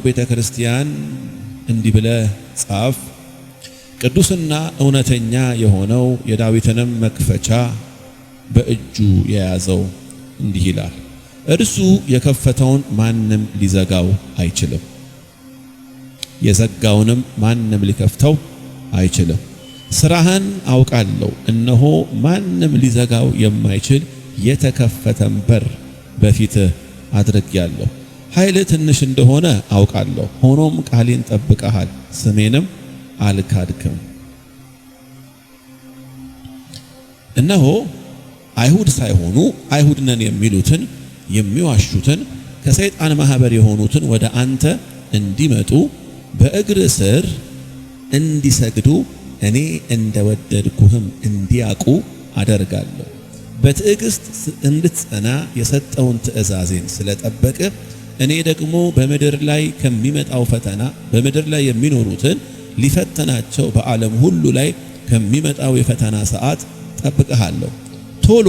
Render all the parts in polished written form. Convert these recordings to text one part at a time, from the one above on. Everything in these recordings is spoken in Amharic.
ቤተ ክርስቲያን እንዲህ ብለህ ጻፍ። ቅዱስና እውነተኛ የሆነው የዳዊትንም መክፈቻ በእጁ የያዘው እንዲህ ይላል፣ እርሱ የከፈተውን ማንም ሊዘጋው አይችልም፣ የዘጋውንም ማንም ሊከፍተው አይችልም። ስራህን አውቃለሁ፣ እነሆ ማንም ሊዘጋው የማይችል የተከፈተን በር በፊትህ አድርጌአለሁ። ኃይልህ ትንሽ እንደሆነ አውቃለሁ፣ ሆኖም ቃሌን ጠብቀሃል፣ ስሜንም አልካድክም። እነሆ አይሁድ ሳይሆኑ አይሁድ ነን የሚሉትን የሚዋሹትን ከሰይጣን ማህበር የሆኑትን ወደ አንተ እንዲመጡ በእግር ስር እንዲሰግዱ እኔ እንደወደድኩህም እንዲያውቁ አደርጋለሁ። በትዕግስት እንድትጸና የሰጠውን ትእዛዜን ስለጠበቅህ እኔ ደግሞ በምድር ላይ ከሚመጣው ፈተና በምድር ላይ የሚኖሩትን ሊፈተናቸው በዓለም ሁሉ ላይ ከሚመጣው የፈተና ሰዓት ጠብቀሃለሁ። ቶሎ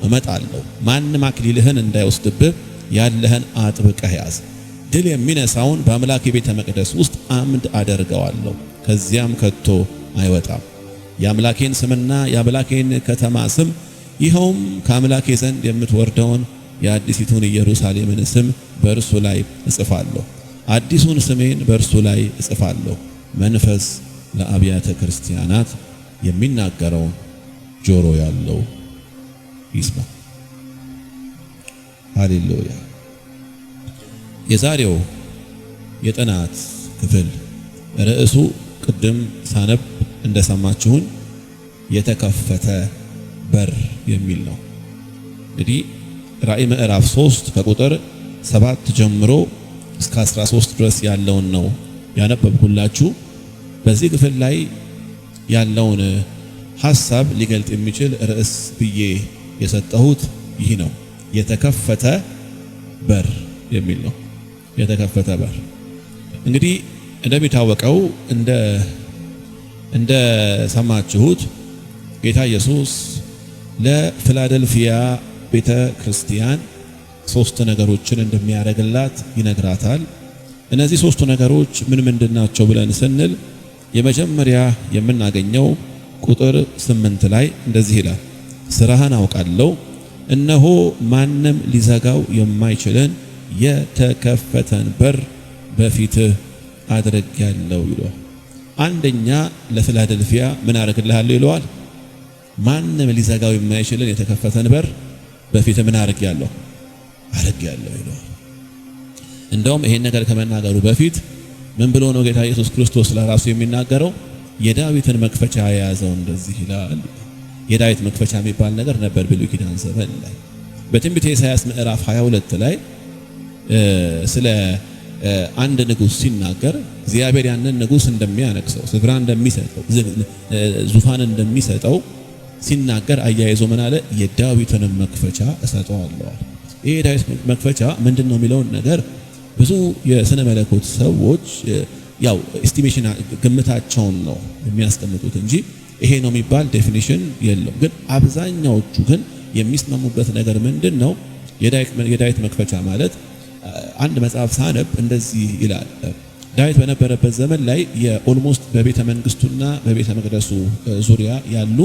እመጣለሁ። ማንም አክሊልህን እንዳይወስድብህ ያለህን አጥብቀህ ያዝ። ድል የሚነሳውን በአምላኬ ቤተ መቅደስ ውስጥ አምድ አደርገዋለሁ፣ ከዚያም ከቶ አይወጣም። የአምላኬን ስምና የአምላኬን ከተማ ስም ይኸውም ከአምላኬ ዘንድ የምትወርደውን የአዲሲቱን ኢየሩሳሌምን ስም በእርሱ ላይ እጽፋለሁ። አዲሱን ስሜን በእርሱ ላይ እጽፋለሁ። መንፈስ ለአብያተ ክርስቲያናት የሚናገረውን ጆሮ ያለው ይስማ። ሃሌሉያ። የዛሬው የጥናት ክፍል ርዕሱ ቅድም ሳነብ እንደሰማችሁን የተከፈተ በር የሚል ነው። እንግዲህ ራእይ ምዕራፍ 3 ከቁጥር 7 ጀምሮ እስከ 13 ድረስ ያለውን ነው ያነበብኩላችሁ። በዚህ ክፍል ላይ ያለውን ሐሳብ ሊገልጥ የሚችል ርዕስ ብዬ የሰጠሁት ይህ ነው፣ የተከፈተ በር የሚል ነው። የተከፈተ በር እንግዲህ እንደሚታወቀው እንደ ሰማችሁት ጌታ ኢየሱስ ለፊላደልፊያ ቤተ ክርስቲያን 3 ነገሮችን እንደሚያደርግላት ይነግራታል። እነዚህ 3 ነገሮች ምን ምንድናቸው ብለን ስንል የመጀመሪያ የምናገኘው ቁጥር 8 ላይ እንደዚህ ይላል፣ ስራህን አውቃለሁ፣ እነሆ ማንም ሊዘጋው የማይችልን የተከፈተን በር በፊትህ አድርጌአለሁ ይለዋል። አንደኛ ለፊላደልፊያ ምን አደርግልሃለሁ ይለዋል? ማንም ሊዘጋው የማይችልን የተከፈተን በር በፊትህ ምን አድርጌአለሁ ይለዋል። እንደውም ይሄን ነገር ከመናገሩ በፊት ምን ብሎ ነው ጌታ ኢየሱስ ክርስቶስ ለራሱ የሚናገረው? የዳዊትን መክፈቻ የያዘው እንደዚህ ይላል። የዳዊት መክፈቻ የሚባል ነገር ነበር ብሉይ ኪዳን ዘመን ላይ። በትንቢተ ኢሳይያስ ምዕራፍ 22 ላይ ስለ አንድ ንጉስ ሲናገር እግዚአብሔር ያንን ንጉስ እንደሚያነግሰው፣ ስፍራ እንደሚሰጠው፣ ዙፋን እንደሚሰጠው ሲናገር አያይዞ ምን አለ? የዳዊትን መክፈቻ እሰጠዋለሁ። ይሄ የዳዊት መክፈቻ ምንድነው የሚለውን ነገር ብዙ የሥነ መለኮት ሰዎች ያው ኤስቲሜሽን ግምታቸውን ነው የሚያስቀምጡት እንጂ ይሄ ነው የሚባል ዴፊኒሽን የለውም። ግን አብዛኛዎቹ ግን የሚስማሙበት ነገር ምንድነው? የዳዊት መክፈቻ ማለት አንድ መጽሐፍ ሳነብ እንደዚህ ይላል። ዳዊት በነበረበት ዘመን ላይ የኦልሞስት በቤተ መንግስቱና በቤተ መቅደሱ ዙሪያ ያሉ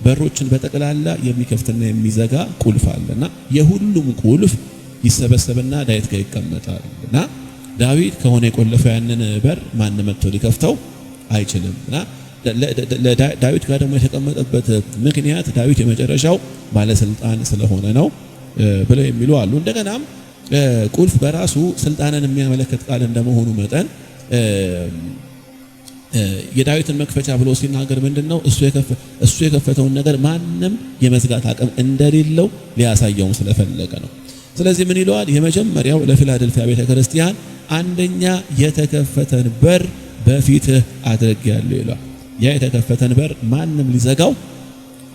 በሮችን በጠቅላላ የሚከፍትና የሚዘጋ ቁልፍ አለና የሁሉም ቁልፍ ይሰበሰብና ዳዊት ጋር ይቀመጣልና ዳዊት ከሆነ የቆለፈው ያንን በር ማን መጥቶ ሊከፍተው አይችልምና ዳዊት ጋር ደግሞ የተቀመጠበት ምክንያት ዳዊት የመጨረሻው ባለስልጣን ስለሆነ ነው ብለው የሚሉ አሉ። እንደገናም ቁልፍ በራሱ ስልጣንን የሚያመለክት ቃል እንደመሆኑ መጠን የዳዊትን መክፈቻ ብሎ ሲናገር ምንድነው እሱ የከፈተውን ነገር ማንም የመዝጋት አቅም እንደሌለው ሊያሳየውም ስለፈለገ ነው። ስለዚህ ምን ይለዋል? የመጀመሪያው ለፊላደልፊያ ቤተክርስቲያን አንደኛ የተከፈተን በር በፊትህ አድርጌአለሁ ይለዋል። ያ የተከፈተን በር ማንም ሊዘጋው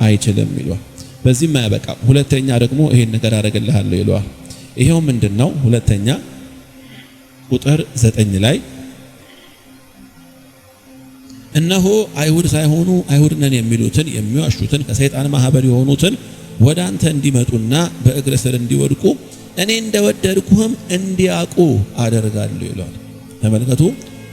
አይችልም ይለዋል። በዚህም ማያበቃ ሁለተኛ ደግሞ ይሄን ነገር አደርግልሃለሁ ይለዋል። ይሄው ምንድነው? ሁለተኛ ቁጥር 9 ላይ እነሆ አይሁድ ሳይሆኑ አይሁድ ነን የሚሉትን የሚዋሹትን ከሰይጣን ማህበር የሆኑትን ወደ አንተ እንዲመጡና በእግር ስር እንዲወድቁ እኔ እንደወደድኩህም እንዲያውቁ አደርጋለሁ ይላል። ተመልከቱ።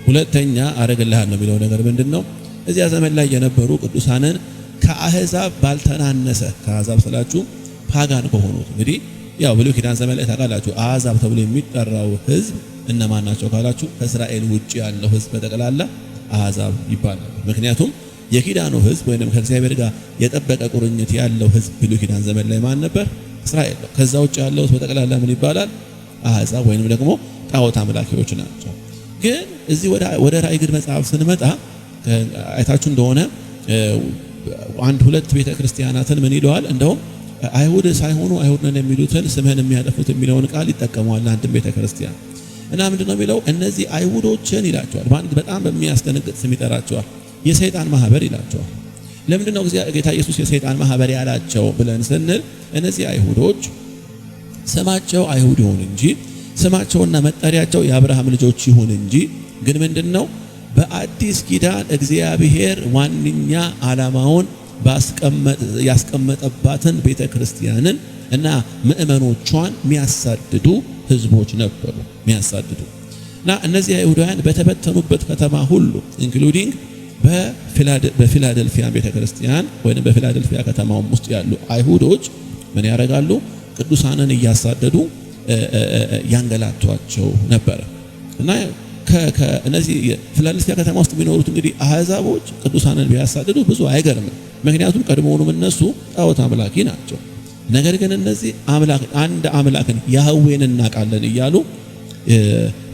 ሁለተኛ አረግልሃለሁ የሚለው ነገር ምንድነው? እዚያ ዘመን ላይ የነበሩ ቅዱሳንን ከአህዛብ ባልተናነሰ፣ ከአህዛብ ስላችሁ ፓጋን ከሆኑት እንግዲህ ያው ብሉይ ኪዳን ዘመን ላይ ታውቃላችሁ አህዛብ ተብሎ የሚጠራው ህዝብ እነማን ናቸው ካላችሁ ከእስራኤል ውጪ ያለው ህዝብ በጠቅላላ አህዛብ ይባላል። ምክንያቱም የኪዳኑ ህዝብ ወይንም ከእግዚአብሔር ጋር የጠበቀ ቁርኝት ያለው ህዝብ ብሉይ ኪዳን ዘመን ላይ ማን ነበር? እስራኤል ነው። ከዛ ውጪ ያለው በጠቅላላ ምን ይባላል? አህዛብ ወይንም ደግሞ ጣዖት አምላኪዎች ናቸው። ግን እዚህ ወደ ራእይ ግድ መጽሐፍ ስንመጣ አይታችሁ እንደሆነ አንድ ሁለት ቤተ ክርስቲያናትን ምን ይለዋል? እንደውም አይሁድ ሳይሆኑ አይሁድ ነን የሚሉትን ስምህን የሚያጠፉት የሚለውን ቃል ይጠቀመዋል አንድ ቤተ ክርስቲያን እና ምንድነው የሚለው? እነዚህ አይሁዶችን ይላቸዋል። በጣም በሚያስደነግጥ ስም ይጠራቸዋል። የሰይጣን ማህበር ይላቸዋል። ለምንድነው ጌታ ኢየሱስ የሰይጣን ማህበር ያላቸው ብለን ስንል እነዚህ አይሁዶች ስማቸው አይሁድ ይሁን እንጂ ስማቸውና መጠሪያቸው የአብርሃም ልጆች ይሁን እንጂ ግን ምንድነው በአዲስ ኪዳን እግዚአብሔር ዋንኛ ዓላማውን ያስቀመጠባትን ቤተ ክርስቲያንን እና ምእመኖቿን የሚያሳድዱ ህዝቦች ነበሩ። እና እነዚህ አይሁዳውያን በተበተኑበት ከተማ ሁሉ ኢንክሉዲንግ በፊላደልፊያ ቤተ ክርስቲያን ወይም በፊላደልፊያ ከተማው ውስጥ ያሉ አይሁዶች ምን ያደርጋሉ? ቅዱሳንን እያሳደዱ ያንገላቷቸው ነበር። እና ከነዚህ ፊላደልፊያ ከተማ ውስጥ የሚኖሩት እንግዲህ አህዛቦች ቅዱሳንን ቢያሳድዱ ብዙ አይገርምም። ምክንያቱም ቀድሞውንም እነሱ ጣዖት አምላኪ ናቸው። ነገር ግን እነዚህ አንድ አምላክን ያህዌን እናውቃለን እያሉ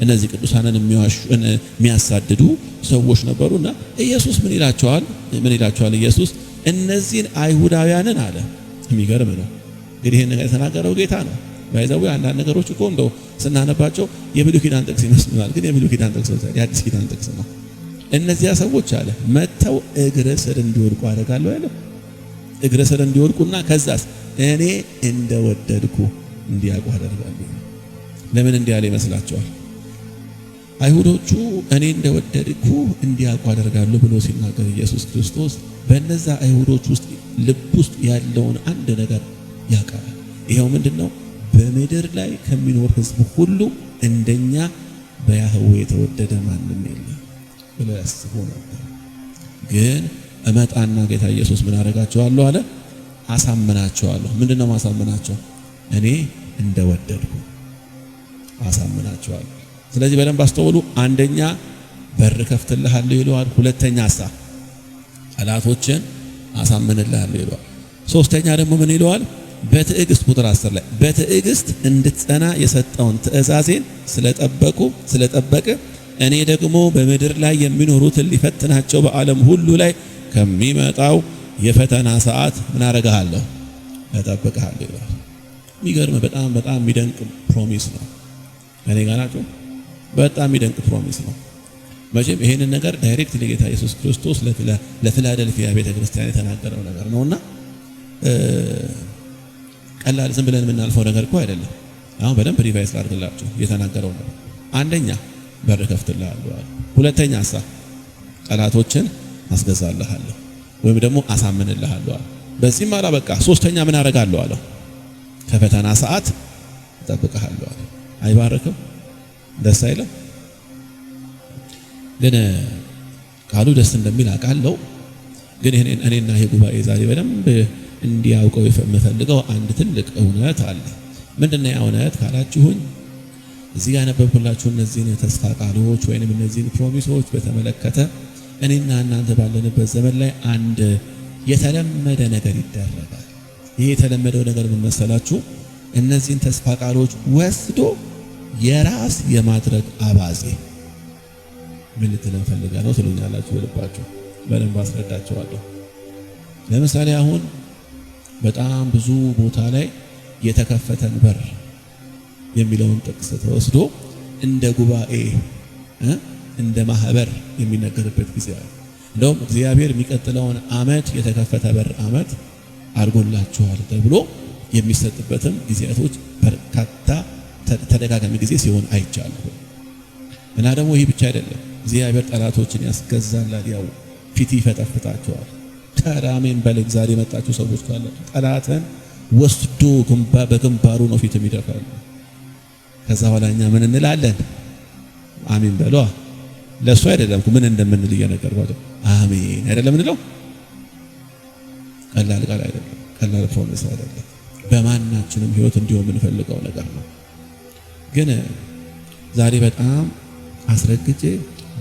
እነዚህ ቅዱሳንን የሚያሳድዱ ሰዎች ነበሩና ኢየሱስ ምን ይላቸዋል? ኢየሱስ እነዚህን አይሁዳውያንን አለ። የሚገርም ነው እንግዲህ ይሄን ነገር የተናገረው ጌታ ነው። ባይዘው አንዳንድ ነገሮች እኮ እንደው ስናነባቸው የብሉይ ኪዳን ጥቅስ ይመስሉናል፣ ግን የብሉይ ኪዳን ጥቅስ ነው፣ የአዲስ ኪዳን ጥቅስ ነው። እነዚያ ሰዎች አለ መተው እግረ ስር እንዲወድቁ አደርጋለሁ ያለው። እግረ ስር እንዲወድቁና ከዛስ እኔ እንደወደድኩ እንዲያውቁ አደርጋለሁ። ለምን እንዲህ ያለ ይመስላችኋል? አይሁዶቹ እኔ እንደወደድኩ እንዲያውቁ አደርጋለሁ ብሎ ሲናገር ኢየሱስ ክርስቶስ በእነዛ አይሁዶች ውስጥ ልብ ውስጥ ያለውን አንድ ነገር ያውቃል። ይሄው ምንድነው? በምድር ላይ ከሚኖር ህዝብ ሁሉ እንደኛ በያህዌ የተወደደ ማንም የለም ብሎ ያስቡ ነበር። ግን እመጣና ጌታ ኢየሱስ ምን አደርጋቸዋለሁ አለ? አሳምናቸዋለሁ። ምንድነው ማሳምናቸው? እኔ እንደወደድኩ አሳምናቸዋለሁ። ስለዚህ በደንብ አስተውሉ። አንደኛ በር ከፍትልሃለሁ ይለዋል። ሁለተኛ ጠላቶችን አሳምንልሃለሁ ይለዋል። ሶስተኛ ደግሞ ምን ይለዋል? በትዕግስት ቁጥር 10 ላይ በትዕግስት እንድትጸና የሰጠውን ትእዛዜን ስለጠበቀ እኔ ደግሞ በምድር ላይ የሚኖሩትን ሊፈትናቸው በዓለም ሁሉ ላይ ከሚመጣው የፈተና ሰዓት ምን አደርግሃለሁ? እጠብቅሃለሁ ይላል። የሚገርም በጣም የሚደንቅ ፕሮሚስ ነው። እኔ ጋር ናችሁ። በጣም የሚደንቅ ፕሮሚስ ነው። መቼም ይሄንን ነገር ዳይሬክት ለጌታ ኢየሱስ ክርስቶስ ለፊላደልፊያ ቤተክርስቲያን የተናገረው ነገር ነውና ቀላል ዝም ብለን የምናልፈው ነገር እኮ አይደለም። አሁን በደንብ ሪቫይስ አድርግላችሁ የተናገረው ነው። አንደኛ በር ከፍትልሃለሁ አለ። ሁለተኛ ጠላቶችን አስገዛልሃለሁ ወይም ደግሞ አሳምንልሃለሁ አለ። በዚህም አላበቃ። ሶስተኛ ምን አደርጋለሁ አለ? ከፈተና ሰዓት እጠብቅሃለሁ አለ። አይባረክም? ደስ አይልም? ግን ቃሉ ደስ እንደሚል አውቃለሁ። ግን እኔና ይሄ ጉባኤ ዛሬ በደንብ እንዲያውቀው የምፈልገው አንድ ትልቅ እውነት አለ። ምንድነው ያ እውነት ካላችሁኝ፣ እዚህ ያነበብኩላችሁ እነዚህን የተስፋ ቃሎች ወይንም እነዚህን ፕሮሚሶች በተመለከተ እኔና እናንተ ባለንበት ዘመን ላይ አንድ የተለመደ ነገር ይደረጋል። ይሄ የተለመደው ነገር ምን መሰላችሁ? እነዚህን ተስፋ ቃሎች ወስዶ የራስ የማድረግ አባዜ። ምን ልትለን ፈልጋ ነው ትሉኛላችሁ? በልባችሁ በደንብ አስረዳችኋለሁ። ለምሳሌ አሁን በጣም ብዙ ቦታ ላይ የተከፈተን በር የሚለውን ጥቅስ ተወስዶ እንደ ጉባኤ እንደ ማህበር የሚነገርበት ጊዜ አለ። እንደውም እግዚአብሔር የሚቀጥለውን ዓመት የተከፈተ በር ዓመት አድርጎላችኋል ተብሎ የሚሰጥበትም ጊዜያቶች በርካታ ተደጋጋሚ ጊዜ ሲሆን አይቻለሁ። እና ደግሞ ይህ ብቻ አይደለም። እግዚአብሔር ጠላቶችን ያስገዛላል፣ ያው ፊት ይፈጠፍጣቸዋል። ተራሜን በልግ ዛሬ የመጣችሁ ሰዎች ካላችሁ ጠላትን ወስዶ በግንባሩ ነው ፊት የሚደፋል። ከዛ በኋላ እኛ ምን እንላለን? አሜን በሏ። ለእሱ አይደለም ምን እንደምንል እየነገርኳቸው አሜን አይደለም እንለው። ቀላል ቃል አይደለም፣ ቀላል ፕሮሚስ አይደለም። በማናችንም ህይወት እንዲሆን የምንፈልገው ነገር ነው። ግን ዛሬ በጣም አስረግጬ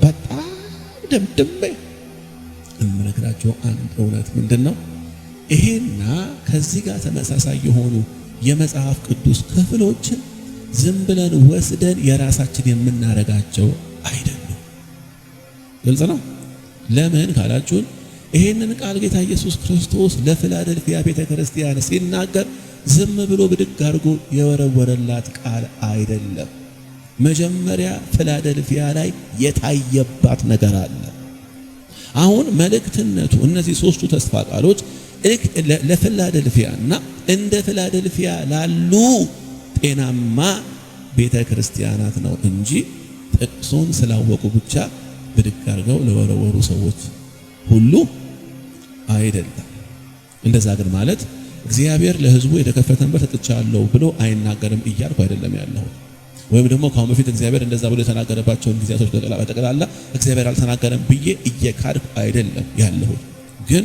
በጣም ደምድሜ እምነግራቸው አንድ እውነት ምንድነው? ይሄና ከዚህ ጋር ተመሳሳይ የሆኑ የመጽሐፍ ቅዱስ ክፍሎችን ዝም ብለን ወስደን የራሳችን የምናረጋቸው አይደለም። ግልጽ ነው። ለምን ካላችሁን ይሄንን ቃል ጌታ ኢየሱስ ክርስቶስ ለፊላደልፊያ ቤተክርስቲያን ሲናገር ዝም ብሎ ብድግ አድርጎ የወረወረላት ቃል አይደለም። መጀመሪያ ፊላደልፊያ ላይ የታየባት ነገር አለ። አሁን መልእክትነቱ እነዚህ ሶስቱ ተስፋ ቃሎች ለፊላደልፊያና እንደ ፊላደልፊያ ላሉ ጤናማ ቤተክርስቲያናት ነው እንጂ ጥቅሱን ስላወቁ ብቻ ብድግ አድርገው ለወረወሩ ሰዎች ሁሉ አይደለም። እንደዛ ግን ማለት እግዚአብሔር ለሕዝቡ የተከፈተን በር ሰጥቻለሁ ብሎ አይናገርም እያልኩ አይደለም ያለው። ወይም ደግሞ ከአሁን በፊት እግዚአብሔር እንደዛ ብሎ የተናገረባቸውን ጊዜያቶች በጠቅላላ እግዚአብሔር አልተናገረም ብዬ እየካድኩ አይደለም ያለው። ግን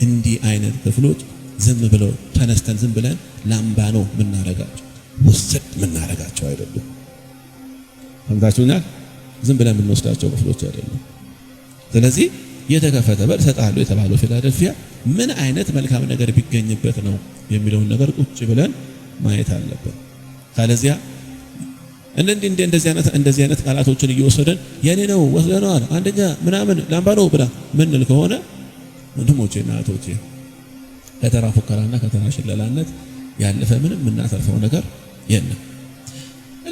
እንዲህ አይነት ክፍሎች ዝም ብለው ተነስተን ዝም ብለን ላምባ ነው የምናረጋቸው፣ ውስጥ የምናረጋቸው አይደሉም። ሰምታችሁኛል? ዝም ብለን የምንወስዳቸው ክፍሎች አይደሉም። ስለዚህ የተከፈተ በር እሰጥሃለሁ የተባለው ፊላደልፊያ ምን አይነት መልካም ነገር ቢገኝበት ነው የሚለውን ነገር ቁጭ ብለን ማየት አለብን። ካለዚያ እንደዚህ አይነት ቃላቶችን እየወሰደን የኔ ነው ወስደናል አንደኛ ምናምን ላምባ ነው ብላ ምንል ከሆነ ወንድሞቼና እህቶቼ ከተራ ፉከራና ከተራ ሽለላነት ያለፈ ምንም የምናተርፈው ነገር የለም።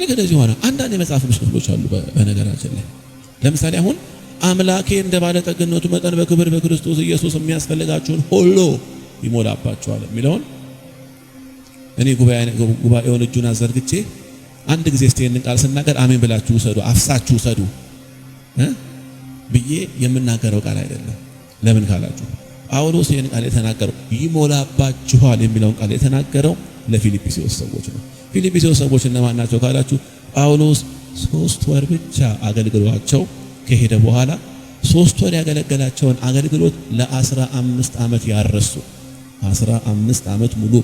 እንደዚህ ሆነ አንዳንድ የመጽሐፍ ክፍሎች አሉ። በነገራችን ላይ ለምሳሌ አሁን አምላኬ እንደ ባለጠግነቱ መጠን በክብር በክርስቶስ ኢየሱስ የሚያስፈልጋችሁን ሁሉ ይሞላባችኋል የሚለውን እኔ ጉባኤውን እጁን አዘርግቼ አንድ ጊዜ እስቲን ቃል ስናገር አሜን ብላችሁ ውሰዱ፣ አፍሳችሁ ውሰዱ ብዬ የምናገረው ቃል አይደለም። ለምን ካላችሁ ጳውሎስ ይህን ቃል የተናገረው ይሞላባችኋል የሚለውን ቃል የተናገረው ለፊልጵስዩስ ሰዎች ነው። ፊልጵስዩስ ሰዎች እነማን ናቸው ካላችሁ ጳውሎስ 3 ወር ብቻ አገልግሏቸው ከሄደ በኋላ 3 ወር ያገለገላቸውን አገልግሎት ለ15 ዓመት ያረሱ 15 ዓመት ሙሉ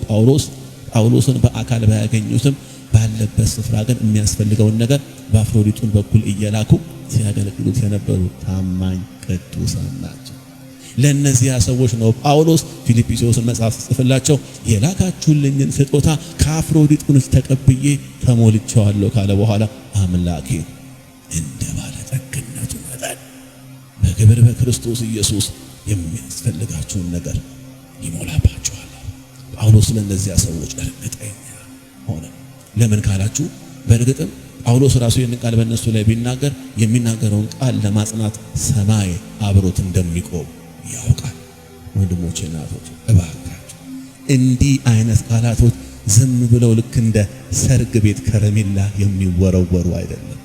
ጳውሎስን በአካል ባያገኙትም ባለበት ስፍራ ግን የሚያስፈልገውን ነገር በአፍሮዲጡን በኩል እየላኩ ሲያገለግሉት የነበሩ ታማኝ ቅዱሳን ናቸው። ለነዚያ ሰዎች ነው ጳውሎስ ፊልጵስዩስን መጽሐፍ ጽፎላቸው የላካችሁልኝን ስጦታ ከአፍሮዲጡን ተቀብዬ ተሞልቼዋለሁ ካለ በኋላ አምላኬ እንደ ባለጠግነቱ መጠን በክብር በክርስቶስ ኢየሱስ የሚያስፈልጋችሁን ነገር ይሞላባችኋል። ጳውሎስ ለነዚያ ሰዎች እርግጠኛ ሆነ። ለምን ካላችሁ በእርግጥም ጳውሎስ ራሱ ይህን ቃል በእነሱ ላይ ቢናገር የሚናገረውን ቃል ለማጽናት ሰማይ አብሮት እንደሚቆም ያውቃል። ወንድሞቼና እህቶቼ እባካችሁ እንዲህ አይነት ቃላቶች ዝም ብለው ልክ እንደ ሰርግ ቤት ከረሜላ የሚወረወሩ አይደለም።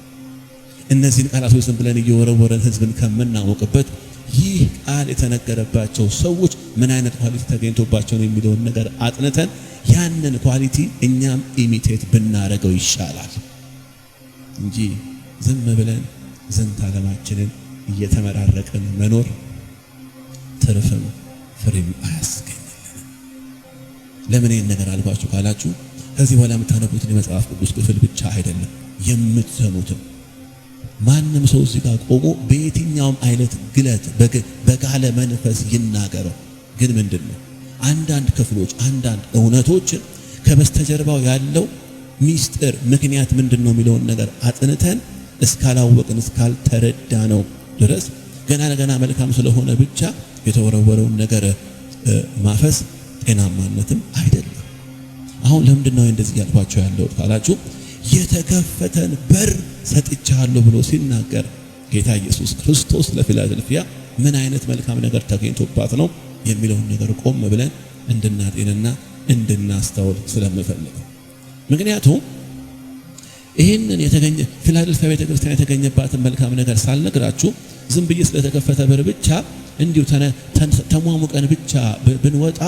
እነዚህን ቃላቶች ዝም ብለን እየወረወረን ሕዝብን ከምናውቅበት ይህ ቃል የተነገረባቸው ሰዎች ምን አይነት ኳሊቲ ተገኝቶባቸው ነው የሚለውን ነገር አጥንተን ያንን ኳሊቲ እኛም ኢሚቴት ብናረገው ይሻላል እንጂ ዝም ብለን ዝንተ ዓለማችንን እየተመራረቅን መኖር ትርፍም ፍሬም አያስገኝልንም። ለምን ይህን ነገር አልኳችሁ ካላችሁ ከዚህ በኋላ የምታነቡትን የመጽሐፍ ቅዱስ ክፍል ብቻ አይደለም የምትሰሙትን ማንም ሰው እዚህ ጋር ቆሞ በየትኛውም አይነት ግለት በጋለ መንፈስ ይናገረው። ግን ምንድነው አንዳንድ ክፍሎች አንዳንድ እውነቶችን ከበስተጀርባው ያለው ሚስጥር ምክንያት ምንድነው የሚለውን ነገር አጥንተን እስካላወቅን እስካልተረዳነው ድረስ ገና መልካም ስለሆነ ብቻ የተወረወረውን ነገር ማፈስ ጤናማነትም አይደለም። አሁን ለምንድነው እንደዚህ ያልኳቸው ያለው ካላችሁ የተከፈተን በር ሰጥቻለሁ ብሎ ሲናገር ጌታ ኢየሱስ ክርስቶስ ለፊላደልፊያ ምን አይነት መልካም ነገር ተገኝቶባት ነው የሚለውን ነገር ቆም ብለን እንድናጤንና እንድናስተውል ስለምፈልግ። ምክንያቱም ይህንን ፊላደልፊያ ቤተክርስቲያን የተገኘባትን መልካም ነገር ሳልነግራችሁ ዝም ብዬ ስለተከፈተ በር ብቻ እንዲሁ ተሟሙቀን ብቻ ብንወጣ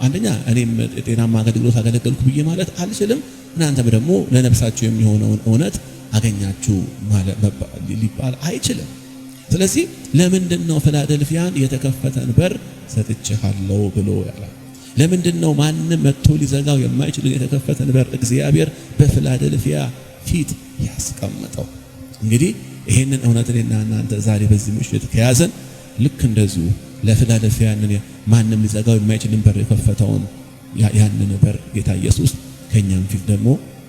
አንደኛ እኔም ጤናማ አገልግሎት አገለገልኩ ብዬ ማለት አልችልም። እናንተም ደግሞ ለነፍሳችሁ የሚሆነውን እውነት አገኛችሁ ሊባል አይችልም። ስለዚህ ለምንድነው ፊላደልፊያን የተከፈተን በር ሰጥቼሃለሁ ብሎ ያለው? ለምንድነው ማንም መጥቶ ሊዘጋው የማይችል የተከፈተን በር እግዚአብሔር በፊላደልፊያ ፊት ያስቀመጠው? እንግዲህ ይሄንን እውነትና እናንተ ዛሬ በዚህ ምሽት ከያዘን ልክ እንደዚሁ ለፊላደልፊያ ማንም ሊዘጋው የማይችልን በር የከፈተውን ያንን በር ጌታ ኢየሱስ ከኛም ፊት ደግሞ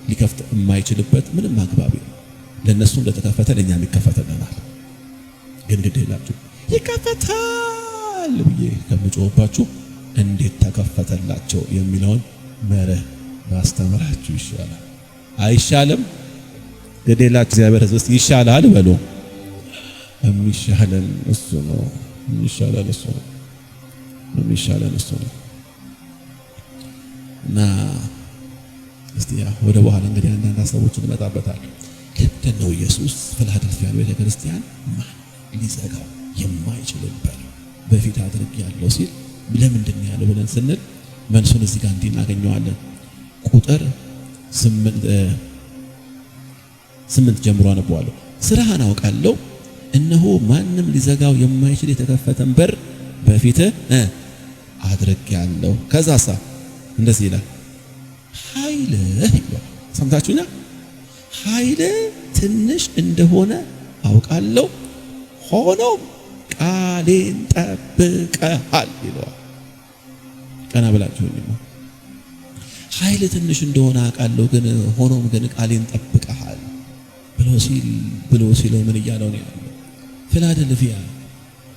ሊከፍት የማይችልበት ምንም አግባብ የለም። ለነሱ እንደተከፈተ ለኛም ይከፈተናል። ግን ግድ የላችሁ ይከፈታል ብዬ ከምጮህባችሁ እንዴት ተከፈተላቸው የሚለውን መርህ ባስተምራችሁ ይሻላል። አይሻልም? ግድ የላችሁ እግዚአብሔር ሕዝብ ይሻላል በሉ። የሚሻለን እሱ ነው። የሚሻለን እሱ ነው። የሚሻለን እሱ ነው። እና እስቲ ወደ በኋላ እንግዲህ አንዳንድ ሀሳቦችን እንመጣበታለን። ለምንድን ነው ኢየሱስ ፊላደልፊያን ቤተክርስቲያን ማን ሊዘጋው የማይችልን በር በፊት አድርጌያለሁ ሲል ለምንድን ነው ያለው ብለን ስንል መልሱን እዚህ ጋር እናገኘዋለን። ቁጥር 8 ጀምሮ አነበዋለሁ። ስራህን አውቃለሁ፣ እነሆ ማንም ሊዘጋው የማይችል የተከፈተን በር በፊትህ አድርጌያለሁ። ከዛሳ እንደዚህ ይላል፣ ኃይልህ ይላል። ሰምታችሁኛል? ኃይልህ ትንሽ እንደሆነ አውቃለሁ፣ ሆኖም ቃሌን ጠብቀሃል ይለዋል። ቀና ብላችሁኝ ነው። ኃይል ትንሽ እንደሆነ አውቃለሁ፣ ግን ሆኖም ግን ቃሌን ጠብቀሃል ብሎ ሲለው ምን እያለው ነው ያለው? ፊላደልፊያ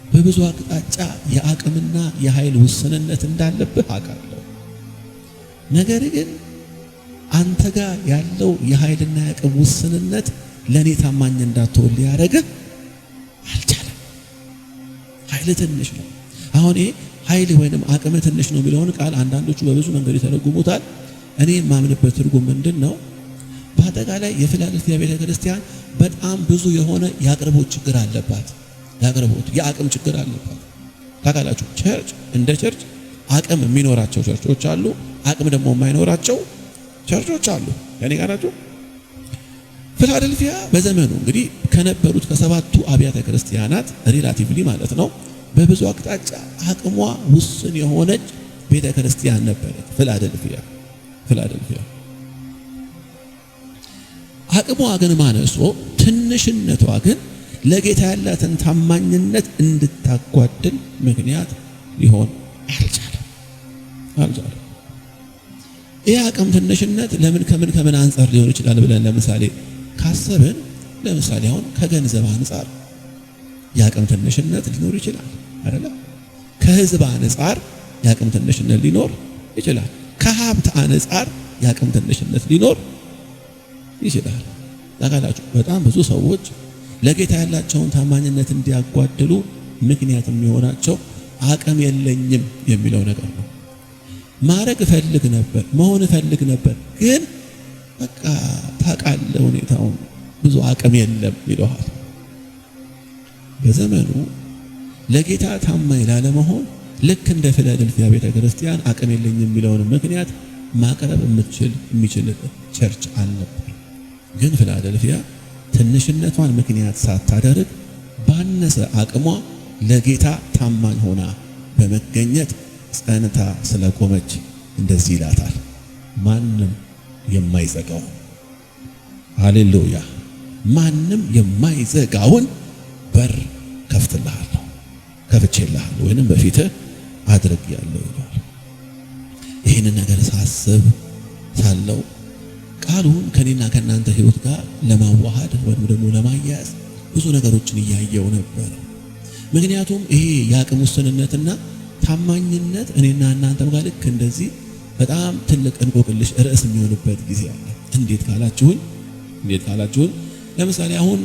በብዙ አቅጣጫ የአቅምና የኃይል ውስንነት እንዳለብህ አውቃለሁ። ነገር ግን አንተ ጋር ያለው የኃይልና የአቅም ውስንነት ለኔ ታማኝ እንዳትሆን ሊያደርግህ አልቻለም። ኃይል ትንሽ ነው። አሁን ይሄ ኃይል ወይንም አቅም ትንሽ ነው የሚለውን ቃል አንዳንዶቹ በብዙ መንገድ ይተረጉሙታል። እኔ የማምንበት ትርጉም ምንድን ነው? በአጠቃላይ የፊላደልፊያ ቤተክርስቲያን በጣም ብዙ የሆነ የአቅርቦት ችግር አለባት። የአቅም ችግር አለባት። ታውቃላችሁ፣ ቸርች እንደ ቸርች አቅም የሚኖራቸው ቸርቾች አሉ፣ አቅም ደግሞ የማይኖራቸው ቸርቾች አሉ። ከኔ ጋር ናችሁ? ፊላደልፊያ በዘመኑ እንግዲህ ከነበሩት ከሰባቱ አብያተ ክርስቲያናት ሪላቲቭሊ ማለት ነው በብዙ አቅጣጫ አቅሟ ውስን የሆነች ቤተክርስቲያን ነበረች ፊላደልፊያ። አቅሟ ግን ማነሶ፣ ትንሽነቷ ግን ለጌታ ያላትን ታማኝነት እንድታጓድል ምክንያት ሊሆን አልቻለም። ይህ አቅም ትንሽነት ለምን ከምን አንጻር ሊሆን ይችላል ብለን ለምሳሌ ካሰብን፣ ለምሳሌ አሁን ከገንዘብ አንጻር የአቅም ትንሽነት ሊኖር ይችላል አይደል? ከህዝብ አንጻር የአቅም ትንሽነት ሊኖር ይችላል። ከሀብት አንጻር የአቅም ትንሽነት ሊኖር ይችላል። ታውቃላችሁ፣ በጣም ብዙ ሰዎች ለጌታ ያላቸውን ታማኝነት እንዲያጓድሉ ምክንያት የሚሆናቸው አቅም የለኝም የሚለው ነገር ነው። ማረግ እፈልግ ነበር፣ መሆን እፈልግ ነበር፣ ግን በቃ ታውቃለህ ሁኔታውን ብዙ አቅም የለም ይለዋል። በዘመኑ ለጌታ ታማኝ ላለመሆን ልክ እንደ ፊላደልፊያ ቤተክርስቲያን አቅም የለኝም የሚለውን ምክንያት ማቅረብ የሚችል ቸርች አልነበር። ግን ፊላደልፊያ ትንሽነቷን ምክንያት ሳታደርግ ባነሰ አቅሟ ለጌታ ታማኝ ሆና በመገኘት ጸንታ ስለቆመች እንደዚህ ይላታል፣ ማንም የማይዘጋውን ሃሌሉያ፣ ማንም የማይዘጋውን በር ከፍቼልሃለሁ ወይንም በፊትህ አድርጌያለሁ ይላል። ይህንን ነገር ሳለው ቃሉን ከኔና ከእናንተ ህይወት ጋር ለማዋሃድ ወይም ደግሞ ለማያያዝ ብዙ ነገሮችን እያየው ነበር። ምክንያቱም ይሄ የአቅም ውስንነትና ታማኝነት እኔና እናንተም ጋር ልክ እንደዚህ በጣም ትልቅ እንቆቅልሽ ርዕስ የሚሆንበት ጊዜ አለ። እንዴት ካላችሁን ለምሳሌ አሁን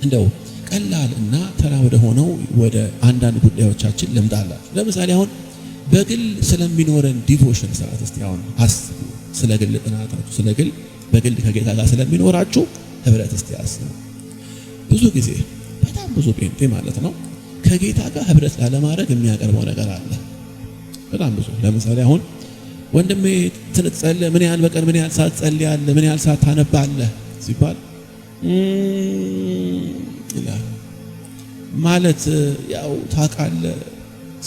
እንደው ቀላል እና ተራ ወደ አንዳንድ ጉዳዮቻችን ልምጣላችሁ። ለምሳሌ አሁን በግል ስለሚኖረን ዲቮሽን ሰዓት እስቲ አሁን አስቡ። ስለ ግል ጥናታችሁ በግል ከጌታ ጋር ስለሚኖራችሁ ህብረት እስቲ አስቡ። ብዙ ጊዜ በጣም ብዙ ጴንጤ ማለት ነው ከጌታ ጋር ህብረት ላለማድረግ የሚያቀርበው ነገር አለ። በጣም ብዙ። ለምሳሌ አሁን ወንድሜ ትጸልይ ምን ያህል በቀን ምን ያህል ሰዓት ትጸልያለህ፣ ምን ያህል ሰዓት ታነባለህ ሲባል ይላል ማለት ያው ታውቃለህ፣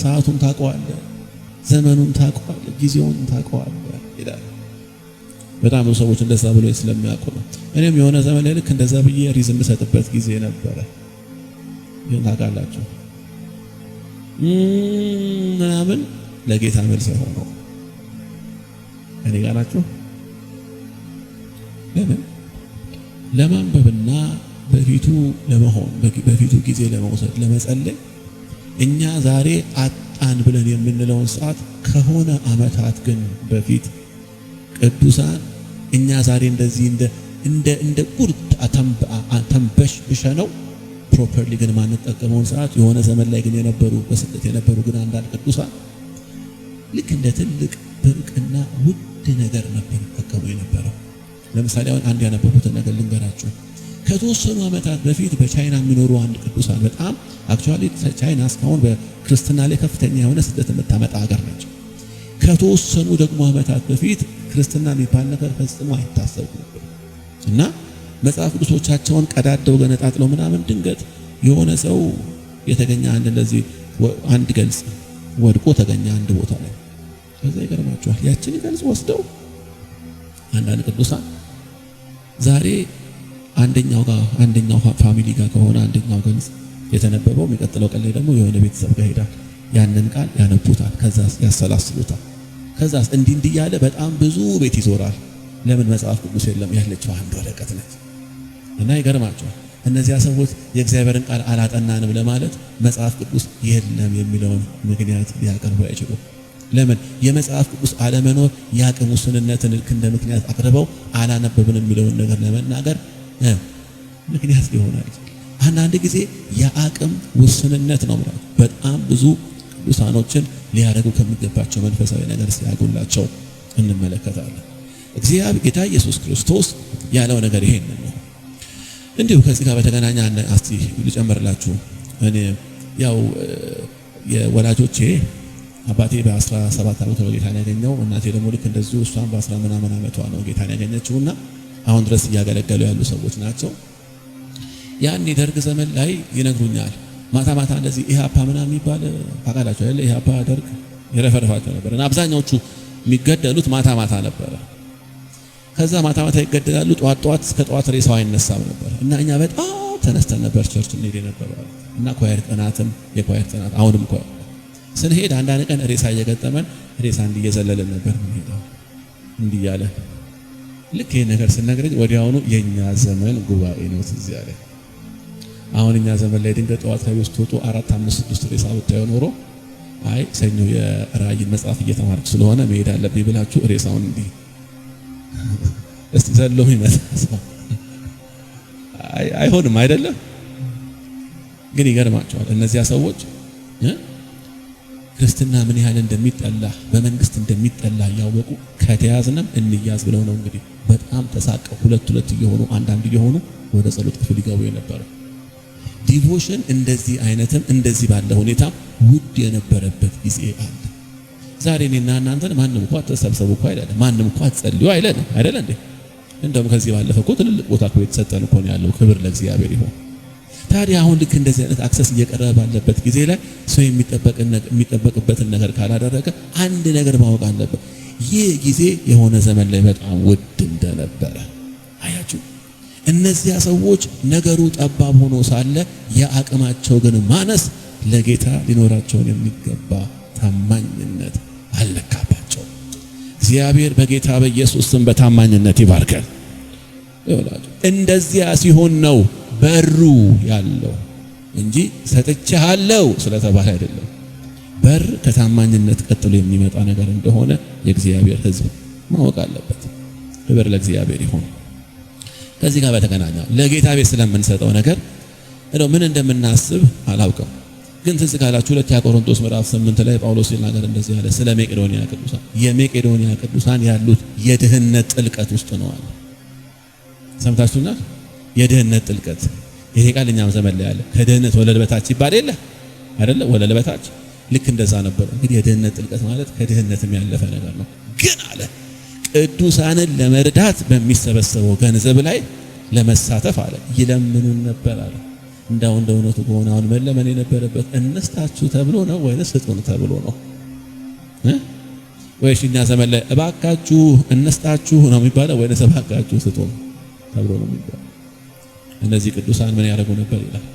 ሰዓቱን ታውቀዋለህ፣ ዘመኑን ታውቀዋለህ፣ ጊዜውን ታውቀዋለህ ይላል። በጣም ብዙ ሰዎች እንደዛ ብሎ ስለሚያውቁ ነው። እኔም የሆነ ዘመን ላይ ልክ እንደዛ ብዬ ሪዝም ሰጥበት ጊዜ ነበረ። ግን ታውቃላችሁ ምናምን ለጌታ መልስ ሆነው እኔ ጋር ናችሁ። ለምን ለማንበብና በፊቱ ለመሆን በፊቱ ጊዜ ለመውሰድ ለመጸለይ እኛ ዛሬ አጣን ብለን የምንለውን ሰዓት ከሆነ ዓመታት ግን በፊት ቅዱሳን እኛ ዛሬ እንደዚህ እንደ ቁርጥ ተንበሽብሸ ነው ፕሮፐርሊ ግን ማንጠቀመውን ሰዓት የሆነ ዘመን ላይ ግን የነበሩ በስደት የነበሩ ግን አንዳንድ ቅዱሳን ልክ እንደ ትልቅ ብርቅና ውድ ነገር ነበር ተጠቀሙ የነበረው። ለምሳሌ አሁን አንድ ያነበቡትን ነገር ልንገራችሁ። ከተወሰኑ ዓመታት በፊት በቻይና የሚኖሩ አንድ ቅዱሳን በጣም አክቹአሊ ቻይና እስካሁን በክርስትና ላይ ከፍተኛ የሆነ ስደት የምታመጣ ሀገር ነች። ከተወሰኑ ደግሞ ዓመታት በፊት ክርስትና የሚባል ነገር ፈጽሞ አይታሰብም ነበር እና መጽሐፍ ቅዱሶቻቸውን ቀዳደው ገነጣጥለው ምናምን ድንገት የሆነ ሰው የተገኘ አንድ እንደዚህ አንድ ገልጽ ወድቆ ተገኘ አንድ ቦታ ላይ። ከዛ ይገርማቸዋል ያችን ገልጽ ወስደው አንዳንድ ቅዱሳን ዛሬ አንደኛው ፋሚሊ ጋር ከሆነ አንደኛው ገልጽ የተነበበው የሚቀጥለው ቀን ላይ ደግሞ የሆነ ቤተሰብ ጋር ሄዳል። ያንን ቃል ያነቡታል፣ ከዛ ያሰላስሉታል። ከዛ እንዲህ ያለ በጣም ብዙ ቤት ይዞራል። ለምን መጽሐፍ ቅዱስ የለም ያለችው አንድ ወረቀት ነች። እና ይገርማቸዋል እነዚያ ሰዎች የእግዚአብሔርን ቃል አላጠናንም ለማለት መጽሐፍ ቅዱስ የለም የሚለውን ምክንያት ሊያቀርቡ አይችሉም። ለምን የመጽሐፍ ቅዱስ አለመኖር የአቅም ውስንነትን እንደ ምክንያት አቅርበው አላነበብን የሚለውን ነገር ለመናገር ምክንያት ሊሆናል። አንዳንድ ጊዜ የአቅም ውስንነት ነው ማለት በጣም ብዙ ቅዱሳኖችን ሊያደርጉ ከሚገባቸው መንፈሳዊ ነገር ሲያጉላቸው እንመለከታለን። እግዚአብሔር ጌታ ኢየሱስ ክርስቶስ ያለው ነገር ይሄን ነው። እንዲሁ ከዚህ ጋር በተገናኘ እስቲ ልጨምርላችሁ። እኔ ያው የወላጆቼ አባቴ በ17 ዓመቱ ነው ጌታን ያገኘው። እናቴ ደግሞ ልክ እንደዚሁ እሷም በ10 ምናምን ዓመቷ ነው ጌታን ያገኘችውና አሁን ድረስ እያገለገሉ ያሉ ሰዎች ናቸው። ያን የደርግ ዘመን ላይ ይነግሩኛል። ማታ እንደዚህ ኢህአፓ ምናምን የሚባል ታውቃላችሁ አይደል? ኢህአፓ ደርግ ይረፈረፋቸው ነበር እና አብዛኛዎቹ የሚገደሉት ማታ ነበረ። ከዛ ማታ ይገደላሉ። ጠዋት እስከ ጠዋት ሬሳው አይነሳም ነበር እና እኛ በጣም ተነስተን ነበር ቸርች እንሄድ ነበር እና የኳየር ጥናት አሁንም ኳየር ስንሄድ አንዳንድ ቀን ሬሳ እየገጠመን ሬሳ እንዲየዘለልን ነበር የምንሄደው እንዲያለ። ልክ ይሄ ነገር ስነግረኝ ወዲያውኑ የኛ ዘመን ጉባኤ ነው ትዝ ያለኝ። አሁን እኛ ዘመን ላይ ድንገት ጠዋት ከቤት ስትወጡ 4 5 6 ሬሳ ብታዩ ኖሮ አይ ሰኞ የራእይን መጽሐፍ እየተማርኩ ስለሆነ መሄድ አለብኝ ብላችሁ ሬሳውን እንዲህ እስቲ ዘለው ይመጣ አይሆንም አይደለም። ግን ይገርማቸዋል እነዚያ ሰዎች ክርስትና ምን ያህል እንደሚጠላ በመንግስት እንደሚጠላ ያወቁ ከተያዝንም እንያዝ ብለው ነው እንግዲህ በጣም ተሳቀው ሁለት እየሆኑ አንዳንድ እየሆኑ ወደ ጸሎት ክፍል ይገቡ የነበረው። ዲቮሽን እንደዚህ አይነትም እንደዚህ ባለ ሁኔታ ውድ የነበረበት ጊዜ አለ። ዛሬ እኔና እናንተን ማንም እንኳን ተሰብሰቡ እኮ አይደለም፣ ማንም እንኳን ጸልዩ አይደለም እንዴ? እንደውም ከዚህ ባለፈ እኮ ትልልቅ ቦታ እኮ የተሰጠን እኮ ነው ያለው። ክብር ለእግዚአብሔር ይሁን። ታዲያ አሁን ልክ እንደዚህ አይነት አክሰስ እየቀረበ ባለበት ጊዜ ላይ ሰው የሚጠበቅበትን ነገር ካላደረገ አንድ ነገር ማወቅ አለበት። ይህ ጊዜ የሆነ ዘመን ላይ በጣም ውድ እንደነበረ አያችሁ። እነዚያ ሰዎች ነገሩ ጠባብ ሆኖ ሳለ የአቅማቸው ግን ማነስ ለጌታ ሊኖራቸውን የሚገባ ታማኝነት አልለካባቸው። እግዚአብሔር በጌታ በኢየሱስ ስም በታማኝነት ይባርከን። እንደዚያ ሲሆን ነው በሩ ያለው እንጂ ሰጥቼሃለሁ ስለተባለ አይደለም። በር ከታማኝነት ቀጥሎ የሚመጣ ነገር እንደሆነ የእግዚአብሔር ሕዝብ ማወቅ አለበት። ክብር ለእግዚአብሔር ይሁን። ከዚህ ጋር በተገናኘ ለጌታ ቤት ስለምንሰጠው ነገር ምን እንደምናስብ አላውቅም። ግን ትዝ ካላችሁ 2 ቆሮንቶስ ምዕራፍ 8 ላይ ጳውሎስ ሲናገር እንደዚህ ያለ ስለ መቄዶንያ ቅዱሳን የመቄዶንያ ቅዱሳን ያሉት የድህነት ጥልቀት ውስጥ ነው አለ። ሰምታችሁናል? የድህነት ጥልቀት። ይሄ ቃል እኛም ዘመን ላይ ያለ ከድህነት ወለል በታች ይባል የለ አይደለ? ወለል በታች ልክ እንደዛ ነበር። እንግዲህ የድህነት ጥልቀት ማለት ከድህነትም ያለፈ ነገር ነው። ግን አለ ቅዱሳንን ለመርዳት በሚሰበሰበው ገንዘብ ላይ ለመሳተፍ አለ ይለምኑን ነበር አለ። እንዳው እንደ እውነቱ ከሆነ አሁን መለመን የነበረበት እንስጣችሁ ተብሎ ነው ወይስ ስጡን ተብሎ ነው? ወይስ እኛ ዘመን ላይ እባካችሁ እንስጣችሁ ነው የሚባለው ወይስ እባካችሁ ስጡን ተብሎ ነው የሚባለው? እነዚህ ቅዱሳን ምን ያደርጉ ነበር ይላል?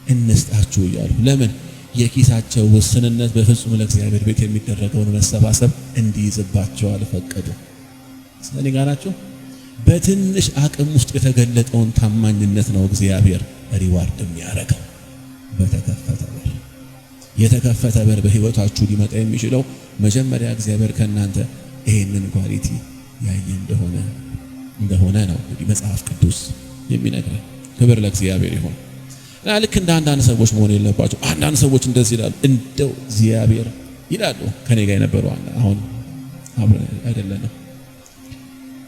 እንስጣችሁ እያሉ። ለምን? የኪሳቸው ውስንነት በፍጹም ለእግዚአብሔር ቤት የሚደረገውን መሰባሰብ እንዲይዝባቸው አልፈቀዱ። ስለዚህ ጋር ናቸው። በትንሽ አቅም ውስጥ የተገለጠውን ታማኝነት ነው እግዚአብሔር ሪዋርድ የሚያደርገው በተከፈተ በር። የተከፈተ በር በህይወታችሁ ሊመጣ የሚችለው መጀመሪያ እግዚአብሔር ከእናንተ ይሄንን ኳሊቲ ያየ እንደሆነ ነው እንግዲህ መጽሐፍ ቅዱስ የሚነግረን። ክብር ለእግዚአብሔር ይሁን። ልክ እንደ አንዳንድ ሰዎች መሆን የለባቸው። አንዳንድ ሰዎች እንደዚህ ይላሉ፣ እንደው እግዚአብሔር ይላሉ። ከኔ ጋር የነበሩ አሁን አብረን አይደለንም።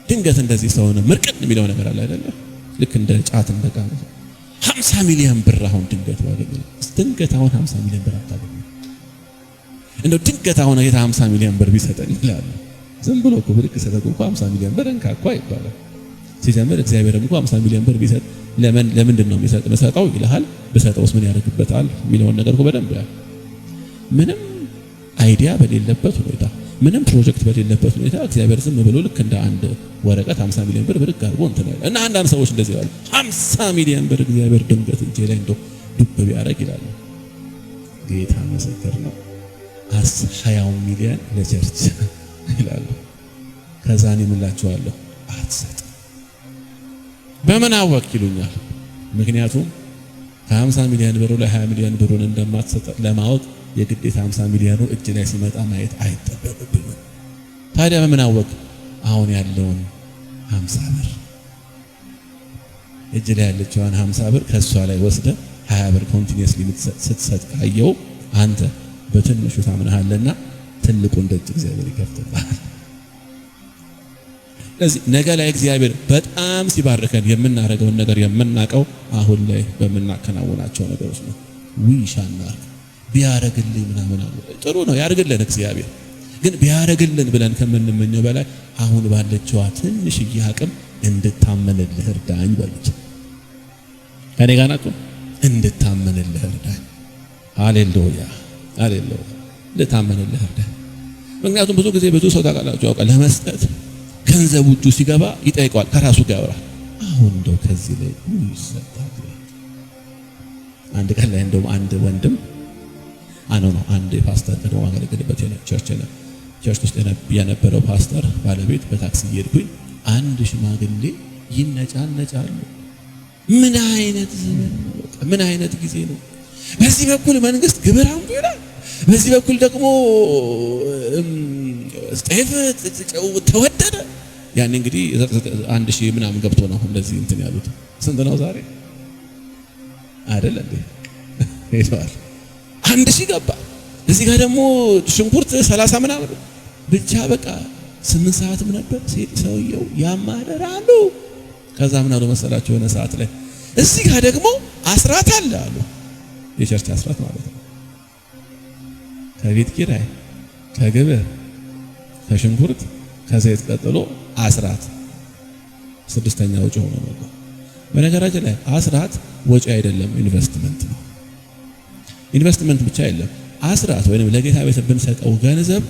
ድንገት እንደዚህ ሰውን ምርቅን የሚለው ነገር አለ አይደለም? ልክ እንደ ጫት እንደቃ 50 ሚሊዮን ብር አሁን ድንገት ባገኘ ድንገት አሁን 50 ሚሊዮን ብር አታገኙ። እንደው ድንገት አሁን ጌታ 50 ሚሊዮን ብር ቢሰጠኝ ይላሉ። ዝም ብሎ እኮ ብድግ ሰጠው እኮ 50 ሚሊዮን ብር እንካኳ ይባላል። ሲጀምር እግዚአብሔርም እኮ 50 ሚሊዮን ብር ቢሰጥ ለምንድን ነው የሚሰጠው ይልሃል። በሰጠውስ ምን ያደርግበታል የሚለውን ነገር እኮ በደንብ ያል ምንም አይዲያ በሌለበት ሁኔታ ምንም ፕሮጀክት በሌለበት ሁኔታ እግዚአብሔር ዝም ብሎ ልክ እንደ አንድ ወረቀት 50 ሚሊዮን ብር ብድግ አድርጎ እንትን ይላል። እና አንዳንድ ሰዎች እንደዚህ ይላሉ፣ 50 ሚሊዮን ብር እግዚአብሔር ድንገት እጄ ላይ እንደው ዱብ ቢያደርግ ይላሉ። ጌታ ምስክር ነው። 20 ሚሊዮን ለቸርች ይላሉ። ከዛ እኔ እምላችኋለሁ አትሰጥ። በምን አወቅ ይሉኛል። ምክንያቱም ከ50 ሚሊዮን ብሩ ላይ 20 ሚሊዮን ብሩን እንደማትሰጥ ለማወቅ የግዴታ 50 ሚሊዮኑ እጅ ላይ ሲመጣ ማየት አይጠበቅብንም። ታዲያ በምን አወቅ? አሁን ያለውን 50 ብር እጅ ላይ ያለችውን 50 ብር ከሷ ላይ ወስደ 20 ብር ኮንቲኒየስሊ ስትሰጥ ካየው አንተ በትንሹ ታምናለና ትልቁን ደጅ እግዚአብሔር ይከፍትልሃል። ስለዚህ ነገ ላይ እግዚአብሔር በጣም ሲባርከን የምናደርገውን ነገር የምናውቀው አሁን ላይ በምናከናውናቸው ነገሮች ነው። ዊሻናር ቢያረግልኝ ምናምን ጥሩ ነው ያርግልን እግዚአብሔር። ግን ቢያረግልን ብለን ከምንመኘው በላይ አሁን ባለችው ትንሽዬ አቅም እንድታመንልህ እርዳኝ በሉት። ከኔ ጋር ናችሁ? እንድታመንልህ እርዳኝ። ሃሌሉያ ሃሌሉያ። እንድታመንልህ እርዳኝ። ምክንያቱም ብዙ ጊዜ ብዙ ሰው ታውቃላችሁ ያውቃል ለመስጠት ገንዘብ እጁ ሲገባ ይጠይቀዋል፣ ከራሱ ጋር ያወራል። አሁን እንደው ከዚህ ላይ ይሰጣል። አንድ ቀን ላይ እንደውም አንድ ወንድም አንድ ፓስተር ቀድሞ ማገልገልበት ቸርች ውስጥ የነበረው ፓስተር ባለቤት በታክሲ እየሄድኩኝ አንድ ሽማግሌ ይነጫነጫሉ። ምን አይነት ዘመን ነው? ምን አይነት ጊዜ ነው? በዚህ በኩል መንግስት ግብር አምጡ ይላል፣ በዚህ በኩል ደግሞ ጤፍ ተወደደ። ያን እንግዲህ 1000 ምናምን ገብቶ ነው እንደዚህ እንትን ያሉት። ስንት ነው ዛሬ አይደል እንዴ? ሄዷል 1000 ገባ። እዚህ ጋር ደግሞ ሽንኩርት 30 ምናምን ብቻ በቃ 8 ሰዓትም ነበር ሴት ሰውየው ያማረራሉ። ከዛ ምን አሉ መሰላችሁ? የሆነ ሰዓት ላይ እዚህ ጋር ደግሞ አስራት አለ አሉ። የቸርች አስራት ማለት ነው። ከቤት ኪራይ፣ ከግብር፣ ከሽንኩርት፣ ከዘይት ቀጥሎ አስራት ስድስተኛ ወጪ ሆኖ ነው። በነገራችን ላይ አስራት ወጪ አይደለም፣ ኢንቨስትመንት ነው። ኢንቨስትመንት ብቻ አይደለም። አስራት ወይንም ለጌታ ቤት ብንሰጠው ገንዘብ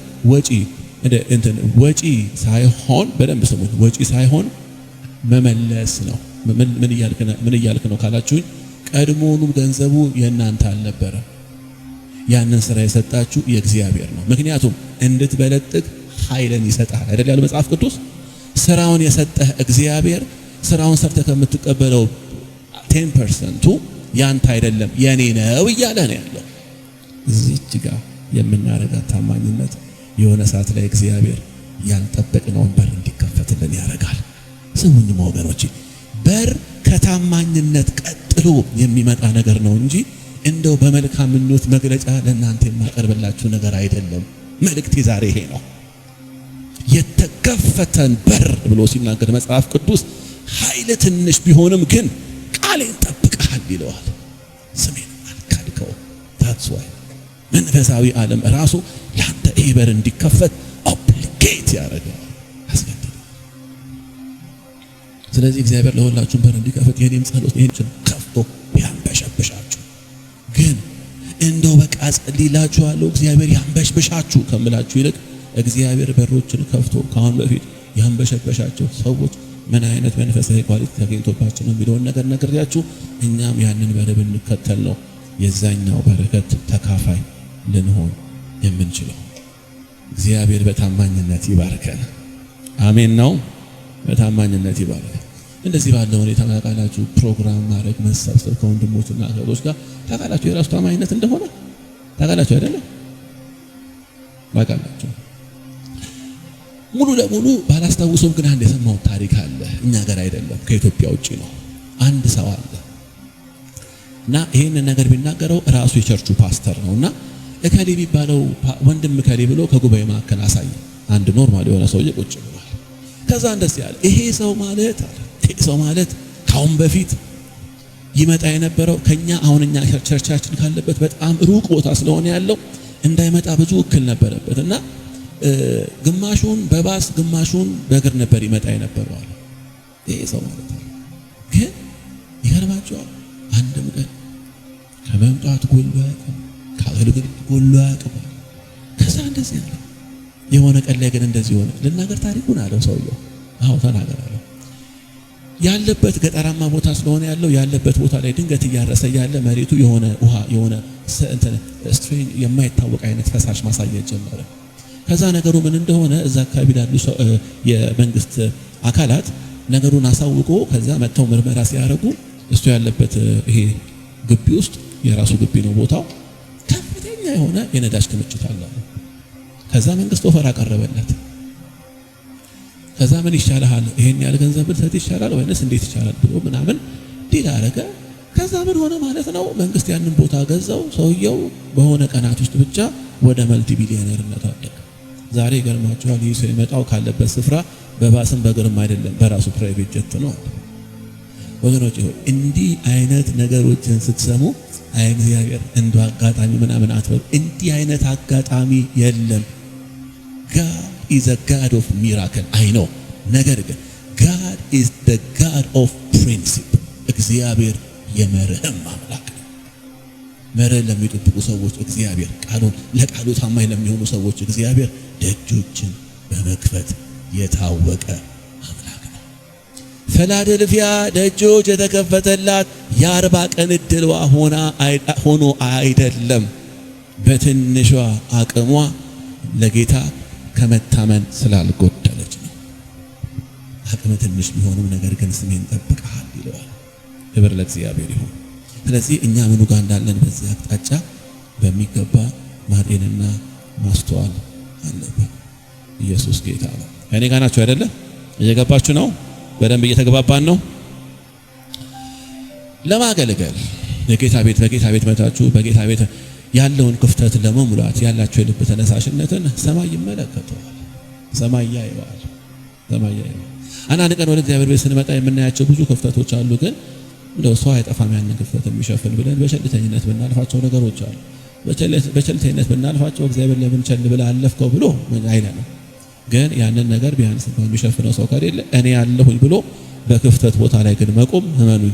ወጪ ሳይሆን በደንብ ስሙኝ፣ ወጪ ሳይሆን መመለስ ነው። ምን እያልክ ነው ካላችሁኝ፣ ቀድሞውኑ ገንዘቡ የእናንተ አልነበረም። ያንን ስራ የሰጣችሁ የእግዚአብሔር ነው። ምክንያቱም እንድትበለጥግ ኃይልን ይሰጣል አይደል ያለው መጽሐፍ ቅዱስ። ስራውን የሰጠህ እግዚአብሔር ስራውን ሰርተህ ከምትቀበለው 10% ያንተ አይደለም የኔ ነው እያለ ነው ያለው። እዚች ጋር የምናረጋት ታማኝነት የሆነ ሰዓት ላይ እግዚአብሔር ያልጠበቅነውን በር እንዲከፈትልን ያደርጋል። ስሙኝም ወገኖቼ፣ በር ከታማኝነት ቀጥሎ የሚመጣ ነገር ነው እንጂ እንደው በመልካም ምኞት መግለጫ ለእናንተ የማቀርብላችሁ ነገር አይደለም። መልእክቴ ዛሬ ይሄ ነው። የተከፈተን በር ብሎ ሲናገር መጽሐፍ ቅዱስ ኃይል ትንሽ ቢሆንም ግን ቃሌን ጠብቀሃል ይለዋል። ስሜን አልካድከው። ታትስ ዋይ መንፈሳዊ ዓለም ራሱ ያንተ ይሄ በር እንዲከፈት ኦብሊጌት ያደርጋል፣ ያስገድዳል። ስለዚህ እግዚአብሔር ለሁላችሁም በር እንዲከፍት የኔም ጸሎት ይሄን ከፍቶ ያንበሸብሻችሁ። ግን እንደው በቃ ጸልይላችኋለሁ እግዚአብሔር ያንበሽብሻችሁ ከምላችሁ ይልቅ እግዚአብሔር በሮችን ከፍቶ ካሁን በፊት ያንበሸበሻቸው ሰዎች ምን አይነት መንፈሳዊ ኳሊቲ ተገኝቶባቸው ነው የሚለውን ነገር ነግሬያችሁ እኛም ያንን በረብ እንከተል ነው የዛኛው በረከት ተካፋይ ልንሆን የምንችለው። እግዚአብሔር በታማኝነት ይባርከን። አሜን ነው። በታማኝነት ይባርከን። እንደዚህ ባለው ሁኔታ ታውቃላችሁ ፕሮግራም ማድረግ መሰብሰብ ከወንድሞችና እህቶች ጋር ታውቃላችሁ የራሱ ታማኝነት እንደሆነ ታውቃላችሁ አይደለ? ታውቃላችሁ። ሙሉ ለሙሉ ባላስታውሰውም ግን አንድ የሰማሁት ታሪክ አለ። እኛ ጋር አይደለም ከኢትዮጵያ ውጪ ነው። አንድ ሰው አለ እና ይሄንን ነገር ቢናገረው ራሱ የቸርቹ ፓስተር ነውና እከሌ የሚባለው ወንድም እከሌ ብሎ ከጉባኤ ማዕከል አሳየ። አንድ ኖርማል የሆነ ሰውዬ ቁጭ ብሏል። ከዛ እንደዚህ ያለ ይሄ ሰው ማለት ካሁን በፊት ይመጣ የነበረው ከኛ አሁን እኛ ቸርቻችን ካለበት በጣም ሩቅ ቦታ ስለሆነ ያለው እንዳይመጣ ብዙ እክል ነበረበት እና ግማሹን በባስ ግማሹን በእግር ነበር ይመጣ የነበረው አለ። ይሄ ሰው ማለት ነው። ግን ይገርማችኋል አንድም ቀን ከመምጣት ጎሎ ያውቃል፣ ከአገልግሎት ጎሎ ያውቃል። ከዛ እንደዚህ ያለ የሆነ ቀን ላይ ግን እንደዚህ ሆነ። ልናገር ታሪኩን አለው ሰውየው። አዎ ተናገር አለው። ያለበት ገጠራማ ቦታ ስለሆነ ያለበት ቦታ ላይ ድንገት እያረሰ ያለ መሬቱ የሆነ ውሃ የሆነ ስትሬን የማይታወቅ አይነት ፈሳሽ ማሳየት ጀመረ። ከዛ ነገሩ ምን እንደሆነ እዛ አካባቢ ያሉ የመንግስት አካላት ነገሩን አሳውቆ ከዛ መጥተው ምርመራ ሲያደርጉ እሱ ያለበት ይሄ ግቢ ውስጥ የራሱ ግቢ ነው ቦታው፣ ከፍተኛ የሆነ የነዳጅ ክምችት አለ። ከዛ መንግስት ኦፈር አቀረበለት። ከዛ ምን ይሻላል ይሄን ያህል ገንዘብ ብትሰጥ ይሻላል ወይንስ እንዴት ይሻላል ብሎ ምናምን ዲል አደረገ። ከዛ ምን ሆነ ማለት ነው መንግስት ያንን ቦታ ገዛው። ሰውየው በሆነ ቀናት ውስጥ ብቻ ወደ መልቲ ቢሊዮነርነት አደገ። ዛሬ ገርማችኋል ይህ ሰው የመጣው ካለበት ስፍራ በባስም በእግርም አይደለም በራሱ ፕራይቬት ጀት ነው። ወገኖች ሆይ እንዲህ አይነት ነገሮችን ስትሰሙ አይ እግዚአብሔር እንደ አጋጣሚ ምናምን አትበሉ። እንዲህ አይነት አጋጣሚ የለም። God is a God of miracle. I know. ነገር ግን God is the God of principle. እግዚአብሔር የመርህም አምላክ ነው። መርህ ለሚጠብቁ ሰዎች እግዚአብሔር ለቃሉ ታማኝ ለሚሆኑ ሰዎች እግዚአብሔር ደጆችን በመክፈት የታወቀ አምላክ ነው። ፊላደልፊያ ደጆች የተከፈተላት የ40 ቀን እድልዋ ሆኖ አይደለም፣ በትንሿ አቅሟ ለጌታ ከመታመን ስላልጎደለች ነው። አቅም ትንሽ ቢሆንም ነገር ግን ስሜን ጠብቀሃል ይለዋል። ክብር ለእግዚአብሔር ይሁን። ስለዚህ እኛ ምኑ ጋር እንዳለን በዚህ አቅጣጫ በሚገባ ማጤንና ማስተዋል አለብን። ኢየሱስ ጌታ ነው። እኔ ጋር ናችሁ አይደለ? እየገባችሁ ነው? በደንብ እየተግባባን ነው? ለማገልገል በጌታ ቤት መታችሁ በጌታ ቤት ያለውን ክፍተት ለመሙላት ያላችሁ የልብ ተነሳሽነትን ሰማይ ይመለከተዋል። ሰማይ ያየዋል። አንዳንድ ቀን ወደ እግዚአብሔር ቤት ስንመጣ የምናያቸው ብዙ ክፍተቶች አሉ። ግን እንደው ሰው አይጠፋም ያንን ክፍተት የሚሸፍን ብለን በቸልተኝነት ብናልፋቸው ነገሮች አሉ። በቸልተኝነት ብናልፋቸው እግዚአብሔር ለምን ቸል ብለህ አለፍከው ብሎ ምን አይለንም። ግን ያንን ነገር ቢያንስ እንኳን የሚሸፍነው ሰው ከሌለ እኔ ያለሁኝ ብሎ በክፍተት ቦታ ላይ ግን መቆም እመኑኝ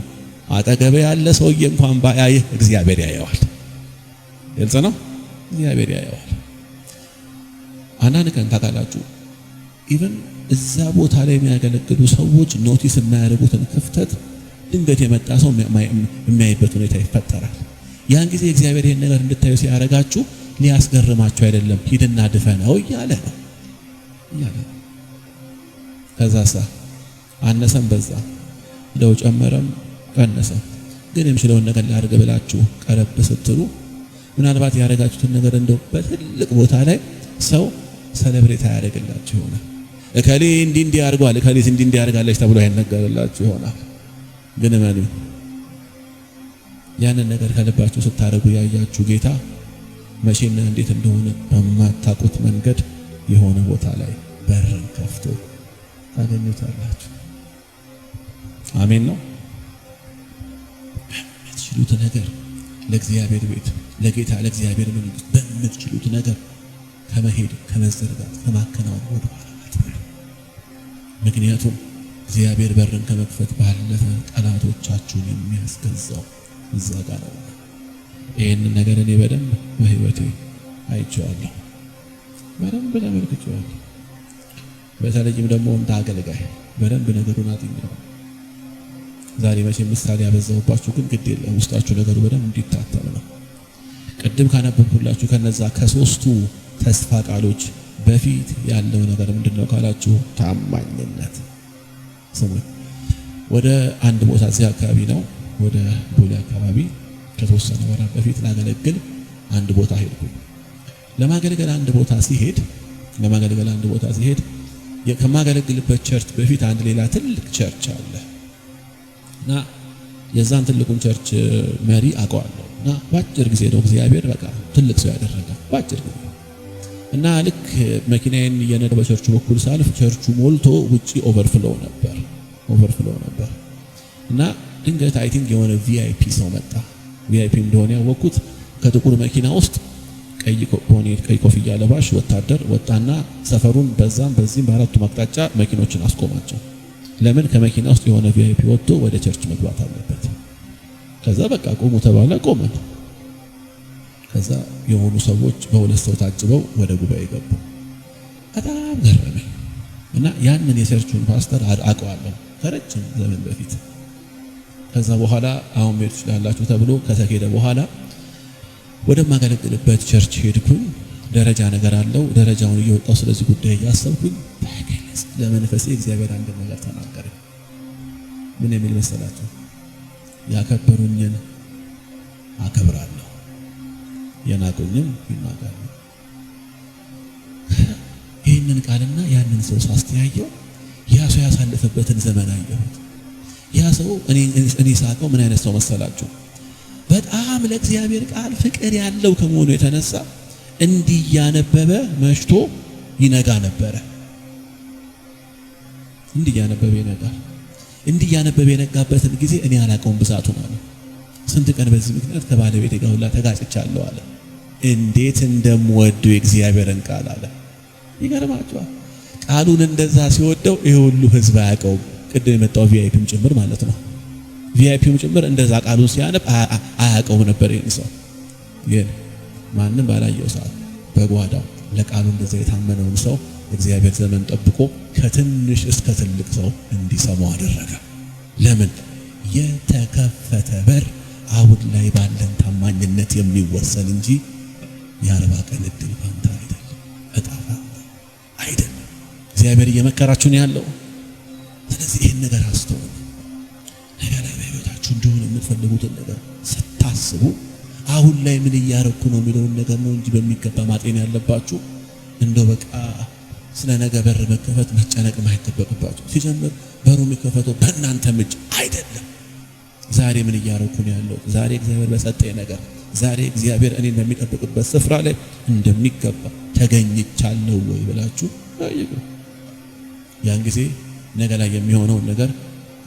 አጠገቤ ያለ ሰውዬ እንኳን ባያይህ እግዚአብሔር ያየዋል። ግልጽ ነው። እግዚአብሔር ያየዋል። አንዳንድ ቀን ታውቃላችሁ ኢቭን እዛ ቦታ ላይ የሚያገለግሉ ሰዎች ኖቲስ የማያደርጉትን ክፍተት ድንገት የመጣ ሰው የሚያይበት ሁኔታ ይፈጠራል። ያን ጊዜ እግዚአብሔር ይሄን ነገር እንድታዩ ሲያረጋችሁ ሊያስገርማችሁ አይደለም፣ ሂድና ድፈነው እያለ ነው። ከዛሳ አነሰም በዛ ለው ጨመረም ቀነሰም ግን የምችለውን ነገር ላድርግ ብላችሁ ቀረብ ስትሉ ምናልባት ያደረጋችሁትን ነገር እንደው በትልቅ ቦታ ላይ ሰው ሰለብሬት ያደርግላችሁ ይሆናል። እከሌ እንዲህ ያርጋል፣ እከሌ እንዲህ ያርጋለች ተብሎ አይነገርላችሁ ይሆናል። ግን እመኑ ያንን ነገር ከልባችሁ ስታደርጉ ያያችሁ ጌታ መቼና እንዴት እንደሆነ በማታውቁት መንገድ የሆነ ቦታ ላይ በርን ከፍቶ ታገኙታላችሁ። አሜን ነው። በምትችሉት ነገር ለእግዚአብሔር ቤት ለጌታ ለእግዚአብሔር መንግስት በምትችሉት ነገር ከመሄድ ከመዘርጋት ከማከናወን ወደ ኋላ አትበሉ። ምክንያቱም እግዚአብሔር በርን ከመክፈት ባለፈ ጠላቶቻችሁን የሚያስገዛው እዛ ጋር ነው። ይህንን ነገር እኔ በደንብ በህይወቴ አይቼዋለሁ፣ በደንብ ተመልክቼዋለሁ። በተለይም ደግሞ እንደ አገልጋይ በደንብ ነገሩን አጥኛለሁ። ዛሬ መቼም ምሳሌ ያበዛሁባችሁ፣ ግን ግድ የለም ውስጣችሁ ነገሩ በደንብ እንዲታተም ነው። ቅድም ካነበብኩላችሁ ከነዛ ከሶስቱ ተስፋ ቃሎች በፊት ያለው ነገር ምንድነው ካላችሁ ታማኝነት። ስሙኝ፣ ወደ አንድ ቦታ እዚህ አካባቢ ነው፣ ወደ ቦሌ አካባቢ ከተወሰነ ወራት በፊት ላገለግል አንድ ቦታ ሄድኩኝ። ለማገልገል አንድ ቦታ ሲሄድ ከማገለግልበት ቸርች በፊት አንድ ሌላ ትልቅ ቸርች አለ እና የዛን ትልቁን ቸርች መሪ አውቀዋለሁ እና ባጭር ጊዜ ነው እግዚአብሔር በቃ ትልቅ ሰው ያደረገው ባጭር ጊዜ። እና ልክ መኪናዬን እየነዳሁ በቸርቹ በኩል ሳልፍ ቸርቹ ሞልቶ ውጪ ኦቨርፍሎ ነበር እና ድንገት አይ ቲንክ የሆነ ቪአይፒ ሰው መጣ። ቪአይፒ እንደሆነ ያወቅኩት ከጥቁር መኪና ውስጥ ቀይ ኮፍያ ለባሽ ወታደር ወጣና ሰፈሩን በዛም በዚህም በአራቱ አቅጣጫ መኪኖችን አስቆማቸው። ለምን? ከመኪና ውስጥ የሆነ ቪአይፒ ወጥቶ ወደ ቸርች መግባት አለበት። ከዛ በቃ ቆሙ ተባለ፣ ቆመን። ከዛ የሆኑ ሰዎች በሁለት ሰው ታጅበው ወደ ጉባኤ ገቡ። በጣም ገረመኝ እና ያንን የቸርቹን ፓስተር አውቀዋለሁ ከረጅም ዘመን በፊት። ከዛ በኋላ አሁን ቤት ትችላላችሁ ተብሎ ከተኬደ በኋላ ወደ ማገለግልበት ቸርች ሄድኩኝ። ደረጃ ነገር አለው። ደረጃውን እየወጣው ስለዚህ ጉዳይ እያሰብኩኝ በግልጽ ለመንፈሴ እግዚአብሔር አንድ ነገር ተናገረ። ምን የሚል መሰላችሁ? ያከበሩኝን አከብራለሁ፣ የናቁኝን ይናቃሉ። ይህንን ቃልና ያንን ሰው ሳስተያየው ያ ሰው ያሳለፈበትን ዘመን አየሁት። ያ ሰው እኔ ሳቀው ምን አይነት ሰው መሰላችሁ? በጣም ለእግዚአብሔር ቃል ፍቅር ያለው ከመሆኑ የተነሳ እንዲያነበበ መሽቶ ይነጋ ነበረ። እንዲያነበበ የነጋበትን ጊዜ እኔ አላውቀውም ብዛቱን አለ። ስንት ቀን በዚህ ምክንያት ከባለቤቴ ጋር ሁላ ተጋጭቻለሁ አለ። እንዴት እንደምወደው የእግዚአብሔርን ቃል አለ። ይገርማችኋል። ቃሉን እንደዛ ሲወደው ይሄ ሁሉ ህዝብ አያውቀውም። ቅድም የመጣው ቪአይፒም ጭምር ማለት ነው። ቪአይፒም ጭምር እንደዛ ቃሉን ሲያነብ አያውቀውም ነበር። ይሄን ሰው ግን ማንም ባላየው ሰዓት በጓዳው ለቃሉ እንደዛ የታመነውን ሰው እግዚአብሔር ዘመን ጠብቆ ከትንሽ እስከ ትልቅ ሰው እንዲሰማው አደረገ። ለምን? የተከፈተ በር አሁን ላይ ባለን ታማኝነት የሚወሰን እንጂ የ40 ቀን እድል ፋንታ አይደለም፣ እጣ ፋንታ አይደለም። እግዚአብሔር እየመከራችሁ ነው ያለው። ስለዚህ ይህን ነገር አስተውሉ። ነገ ላይ በሕይወታችሁ እንዲሆን የምትፈልጉትን ነገር ስታስቡ አሁን ላይ ምን እያረኩ ነው የሚለውን ነገር ነው እንጂ በሚገባ ማጤን ያለባችሁ። እንደው በቃ ስለ ነገ በር መከፈት መጨነቅ ማይጠበቅባችሁ። ሲጀምር በሩ የሚከፈተው በእናንተ እጅ አይደለም። ዛሬ ምን እያረኩ ነው ያለው? ዛሬ እግዚአብሔር በሰጠኝ ነገር፣ ዛሬ እግዚአብሔር እኔን በሚጠብቅበት ስፍራ ላይ እንደሚገባ ተገኝቻለሁ ወይ ብላችሁ ጠይቁ። ያን ጊዜ ነገ ላይ የሚሆነውን ነገር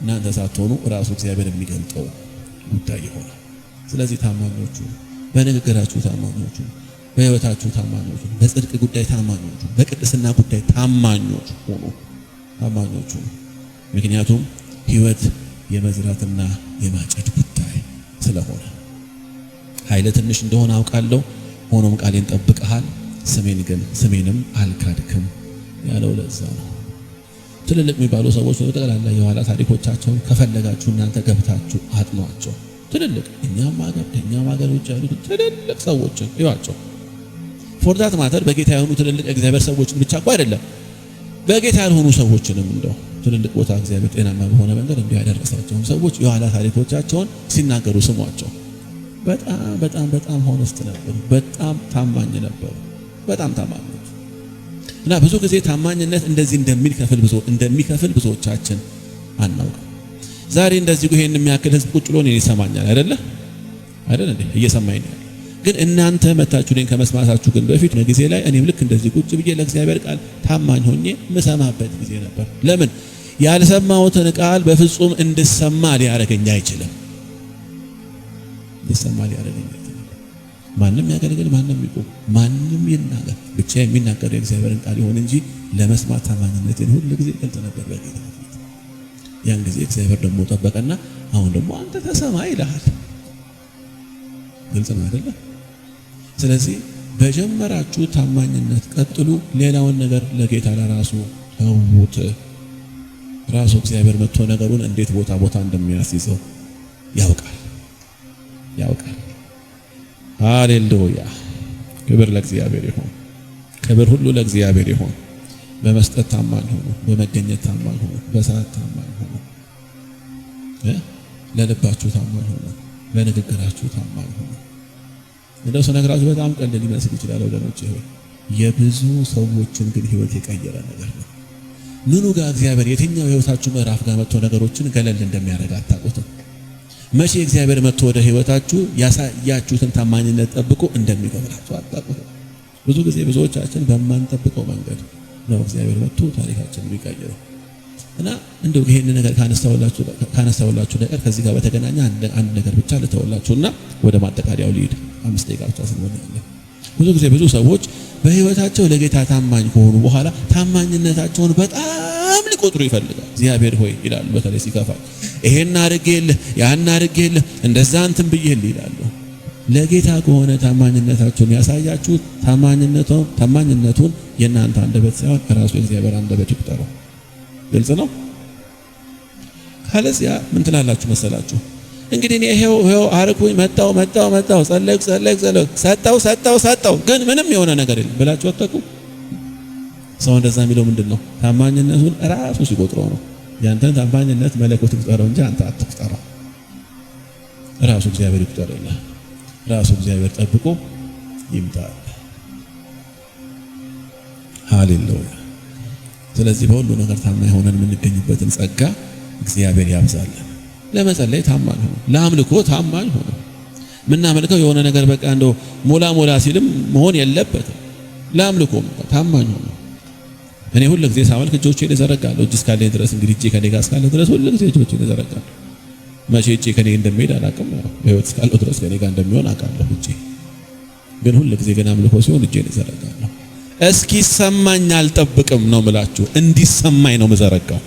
እናንተ ሳትሆኑ ራሱ እግዚአብሔር የሚገልጠው ጉዳይ ይሆናል። ስለዚህ ታማኞቹ፣ በንግግራችሁ ታማኞቹ፣ በሕይወታችሁ ታማኞቹ፣ በጽድቅ ጉዳይ ታማኞቹ፣ በቅድስና ጉዳይ ታማኞቹ ሆኑ። ታማኞቹ ምክንያቱም ሕይወት የመዝራትና የማጨድ ጉዳይ ስለሆነ። ኃይለ ትንሽ እንደሆነ አውቃለሁ፣ ሆኖም ቃሌን ጠብቀሃል፣ ስሜንም አልካድክም ያለው ለዛ ነው። ትልልቅ የሚባሉ ሰዎች በጠቅላላ የኋላ ታሪኮቻቸውን ከፈለጋችሁ እናንተ ገብታችሁ አጥኗቸው። ትልልቅ እኛም ሀገር ውጭ ያሉት ትልልቅ ሰዎችን ይዋቸው። ፎርዳት ማተር በጌታ የሆኑ ትልልቅ እግዚአብሔር ሰዎችን ብቻ እኮ አይደለም፣ በጌታ ያልሆኑ ሰዎችንም እንደው ትልልቅ ቦታ እግዚአብሔር ጤናማ በሆነ መንገድ እንዲያደርሳቸውን ሰዎች የኋላ ታሪኮቻቸውን ሲናገሩ ስሟቸው። በጣም ሆነስት ነበሩ፣ በጣም ታማኝ ነበሩ፣ በጣም ታማኞች። እና ብዙ ጊዜ ታማኝነት እንደዚህ እንደሚከፍል ብዙዎቻችን አናውቅም። ዛሬ እንደዚህ ይሄን የሚያክል ህዝብ ቁጭ ብሎ እኔን ይሰማኛል አይደለ እንዴ? እየሰማኝ ነው። ግን እናንተ መታችሁ እኔን ከመስማታችሁ ግን በፊት ነው ጊዜ ላይ እኔም ልክ እንደዚህ ቁጭ ብዬ ለእግዚአብሔር ቃል ታማኝ ሆኜ የምሰማበት ጊዜ ነበር። ለምን? ያልሰማሁትን ቃል በፍጹም እንድሰማ ሊያደርገኝ አይችልም። ማንም ያገልግል፣ ማንም ይቆም፣ ማንም ይናገር፣ ብቻ የሚናገረው የእግዚአብሔርን ቃል ይሆን እንጂ ለመስማት ታማኝነቴን ሁሉ ጊዜ ገልጥ ነበር በጌታ ፊት። ያን ጊዜ እግዚአብሔር ደግሞ ጠበቀና አሁን ደግሞ አንተ ተሰማይ ይልሃል። ግልጽ ነው አይደለ? ስለዚህ በጀመራችሁ ታማኝነት ቀጥሉ። ሌላውን ነገር ለጌታ ለራሱ ተውት። ራሱ እግዚአብሔር መጥቶ ነገሩን እንዴት ቦታ እንደሚያስይዘው ያውቃል። ሃሌሉያ! ክብር ለእግዚአብሔር ይሁን። ክብር ሁሉ ለእግዚአብሔር ይሁን። በመስጠት ታማኝ ሆኖ፣ በመገኘት ታማኝ ሆኖ፣ በሰዓት ታማኝ ሆኖ፣ ለልባችሁ ታማኝ ሆኖ፣ ለንግግራችሁ ታማኝ ሆኖ። እንደው ስነግራችሁ በጣም ቀላል ሊመስል ይችላል ወገኖቼ ሆይ የብዙ ሰዎችን ግን ህይወት የቀየረ ነገር ነው። ምኑ ጋር እግዚአብሔር የትኛው ህይወታችሁ ምዕራፍ ጋር መጥቶ ነገሮችን ገለል እንደሚያደርግ አታውቁትም። መቼ እግዚአብሔር መጥቶ ወደ ህይወታችሁ ያሳያችሁትን ታማኝነት ጠብቆ እንደሚገበላችሁ አታውቁትም። ብዙ ጊዜ ብዙዎቻችን በማንጠብቀው መንገድ ነው እግዚአብሔር መጥቶ ታሪካችንን የሚቀይረው። እና እንደው ይሄን ነገር ካነሳውላችሁ ነገር ከዚህ ጋር በተገናኘ አንድ ነገር ብቻ ልተውላችሁና ወደ ማጠቃለያው ልሂድ። 5 ደቂቃ ብቻ ስለሆነ ብዙ ጊዜ ብዙ ሰዎች በህይወታቸው ለጌታ ታማኝ ከሆኑ በኋላ ታማኝነታቸውን በጣም ሊቆጥሩ ይፈልጋል። እግዚአብሔር ሆይ ይላሉ፣ በተለይ ሲከፋ ይሄን አድርጌልህ ያን አድርጌልህ እንደዛ እንትን ብዬልህ ይላሉ። ለጌታ ከሆነ ታማኝነታችሁን ያሳያችሁት ታማኝነቱን የእናንተ አንደበት ሳይሆን ራሱ የእግዚአብሔር አንደበት ይቁጠረው። ግልጽ ነው። ካለዚያ ምን ትላላችሁ መሰላችሁ? እንግዲህ እኔ ይሄው አርኩኝ መጣው ጸለይኩ ሰጠው ግን ምንም የሆነ ነገር የለም ብላችሁ አትጠቁ። ሰው እንደዛ የሚለው ምንድነው? ታማኝነቱን ራሱ ሲቆጥረው ነው። ያንተን ታማኝነት መለኮት ይቁጠረው እንጂ አንተ አትቁጠረው። ራሱ እግዚአብሔር ይቁጠረውልህ። ራሱ እግዚአብሔር ጠብቆ ይምጣል። ሃሌሉያ! ስለዚህ በሁሉ ነገር ታማኝ ሆነን የምንገኝበትን ጸጋ እግዚአብሔር ያብዛልን። ለመጸለይ ታማኝ ሆኖ፣ ለአምልኮ ታማኝ ሆኖ ምናመልከው የሆነ ነገር በቃ እንደው ሞላ ሲልም መሆን የለበትም። ለአምልኮም ታማኝ ሆኖ እኔ ሁሉ ጊዜ ሳመልክ እጆቼን እዘረጋለሁ። እጅ እስካለኝ ድረስ እንግዲህ እጄ ከኔ ጋር እስካለ ድረስ ሁሉ ጊዜ እጆቼን እዘረጋለሁ። መቼ እጄ ከኔ እንደሚሄድ አላውቅም። በህይወት እስካለሁ ድረስ ከኔ ጋር እንደሚሆን አውቃለሁ። እጄ ግን ሁሉ ጊዜ ግን አምልኮ ሲሆን እጄን እዘረጋለሁ። እስኪሰማኝ አልጠብቅም ነው የምላችሁ፣ እንዲሰማኝ ነው የምዘረጋው።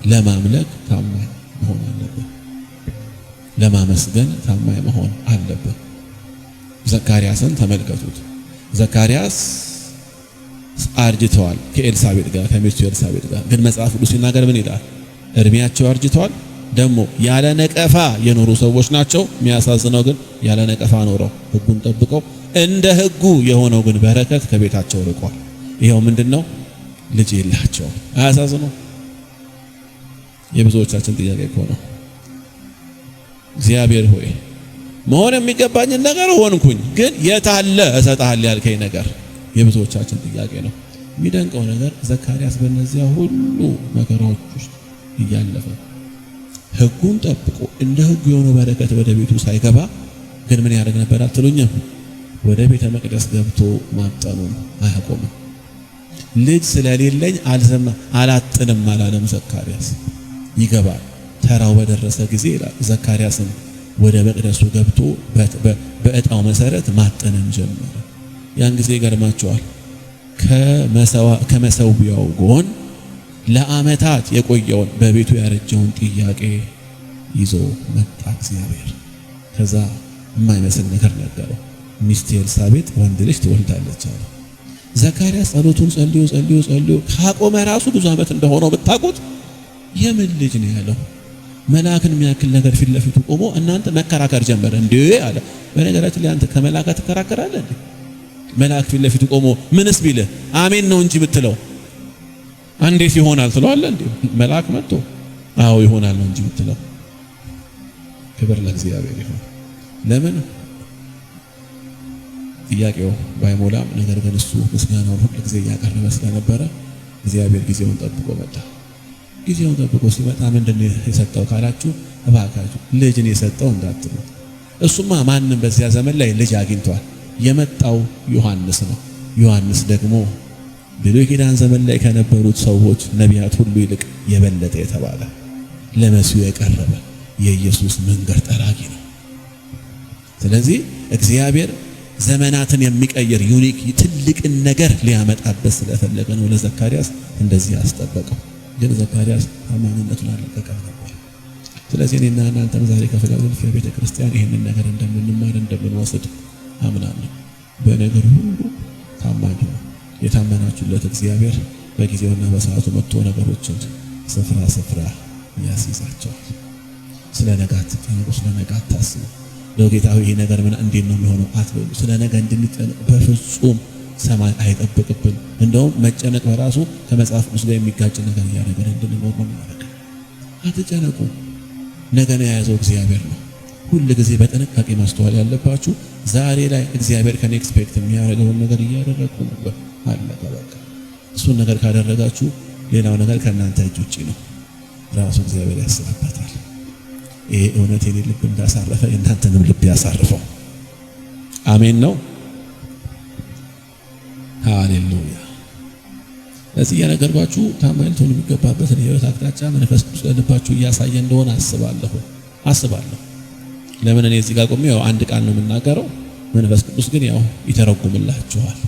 ለማምለክ ታማኝ መሆን አለብን። ለማመስገን ታማኝ መሆን አለብን። ዘካርያስን ተመልከቱት። ዘካርያስ አርጅተዋል ከኤልሳቤጥ ጋር ከሚስቱ ኤልሳቤጥ ጋር። ግን መጽሐፍ ቅዱስ ሲናገር ምን ይላል? እድሜያቸው አርጅተዋል፣ ደግሞ ያለ ነቀፋ የኖሩ ሰዎች ናቸው። የሚያሳዝነው ግን ያለ ነቀፋ ኖረው ሕጉን ጠብቀው እንደ ሕጉ የሆነው ግን በረከት ከቤታቸው ርቋል። ይሄው ምንድነው? ልጅ የላቸው። አያሳዝነው? የብዙዎቻችን ጥያቄ እኮ ነው። እግዚአብሔር ሆይ መሆን የሚገባኝን ነገር ሆንኩኝ፣ ግን የታለ እሰጥሃለሁ ያልከኝ ነገር? የብዙዎቻችን ጥያቄ ነው። የሚደንቀው ነገር ዘካርያስ በእነዚያ ሁሉ መከራዎች ውስጥ እያለፈ ሕጉን ጠብቆ እንደ ሕጉ የሆነው በረከት ወደ ቤቱ ሳይገባ ግን ምን ያደርግ ነበር አትሉኝም? ወደ ቤተ መቅደስ ገብቶ ማጠኑን አያቆምም። ልጅ ስለሌለኝ አላጥንም አላለም ዘካርያስ። ይገባል። ተራው በደረሰ ጊዜ ይላል ዘካርያስም ወደ መቅደሱ ገብቶ በእጣው መሰረት ማጠንን ጀመረ። ያን ጊዜ ይገርማቸዋል። ከመሰዊያው ጎን ለዓመታት የቆየውን በቤቱ ያረጀውን ጥያቄ ይዞ መጣ እግዚአብሔር። ከዛ የማይመስል ነገር ነገረው። ሚስት ኤልሳቤጥ ወንድ ልጅ ትወልዳለች አለ። ዘካርያስ ጸሎቱን ጸልዮ ካቆመ ራሱ ብዙ ዓመት እንደሆነው ብታውቁት የምን ልጅ ነው ያለው? መልአክን የሚያክል ነገር ፊት ለፊቱ ቆሞ እናንተ መከራከር ጀመረ። እንዴ አለ። በነገራችን ላይ አንተ ከመልአክ ትከራከራለህ እንዴ? መልአክ ፊት ለፊቱ ቆሞ ምንስ ቢልህ አሜን ነው እንጂ ብትለው እንዴት ይሆናል ትለዋለህ እንዴ? መልአክ መጥቶ አዎ ይሆናል ነው እንጂ ብትለው። ክብር ለእግዚአብሔር ይሁን። ለምን ጥያቄው ባይሞላም ነገር ግን እሱ ምስጋናውን ሁሉ ጊዜ እያቀረበ ስለነበረ እግዚአብሔር ጊዜውን ጠብቆ መጣ። ጊዜውን ጠብቆ ሲመጣ ምንድነው የሰጠው ካላችሁ፣ እባካችሁ ልጅን የሰጠው እንዳትሉ። እሱማ ማንም በዚያ ዘመን ላይ ልጅ አግኝቷል። የመጣው ዮሐንስ ነው። ዮሐንስ ደግሞ በብሉይ ኪዳን ዘመን ላይ ከነበሩት ሰዎች ነቢያት ሁሉ ይልቅ የበለጠ የተባለ ለመሲሁ የቀረበ የኢየሱስ መንገድ ጠራጊ ነው። ስለዚህ እግዚአብሔር ዘመናትን የሚቀይር ዩኒክ ትልቅን ነገር ሊያመጣበት ስለፈለገ ነው ለዘካርያስ እንደዚህ ያስጠበቀው። ግን ዘካርያስ ታማኝነቱን አልለቀቀም ነበር። ስለዚህ እኔና እናንተም ዛሬ ከፊላደልፊያ ቤተክርስቲያን ይህንን ነገር እንደምንማር እንደምንወስድ አምናለሁ። በነገር ሁሉ ታማኝ ነው። የታመናችሁለት እግዚአብሔር በጊዜውና በሰዓቱ መጥቶ ነገሮችን ስፍራ ያስይዛቸዋል። ስለ ነገ አትጨነቁ፣ ስለ ነገ አታስቡ። ለጌታው ይሄ ነገር ምን እንዴት ነው የሚሆነው አትበሉ። ስለ ነገ እንድንጨነቅ በፍጹም ሰማይ አይጠብቅብን። እንደውም መጨነቅ በራሱ ከመጽሐፍ ቅዱስ ጋር የሚጋጭ ነገር እያደረገን እንድንኖር ነው የሚያደርገን። አትጨነቁ፣ ነገን የያዘው እግዚአብሔር ነው። ሁል ጊዜ በጥንቃቄ ማስተዋል ያለባችሁ ዛሬ ላይ እግዚአብሔር ከኔ ኤክስፔክት የሚያደርገውን ነገር እያደረግኩ ነበር አለቀ በቃ። እሱን ነገር ካደረጋችሁ ሌላው ነገር ከእናንተ እጅ ውጪ ነው። ራሱ እግዚአብሔር ያስብበታል። ይሄ እውነት የኔ ልብ እንዳሳረፈ የእናንተንም ልብ ያሳርፈው። አሜን ነው። ሃሌሉያ። ለዚህ እየነገርኳችሁ ታማኝ ልትሆኑ የሚገባበትን የሕይወት አቅጣጫ መንፈስ ቅዱስ ልባችሁ እያሳየ እንደሆነ አስባለሁ። ለምን እኔ እዚህ ጋር ቆሜ ያው አንድ ቃል ነው የምናገረው፣ መንፈስ ቅዱስ ግን ያው ይተረጉምላችኋል።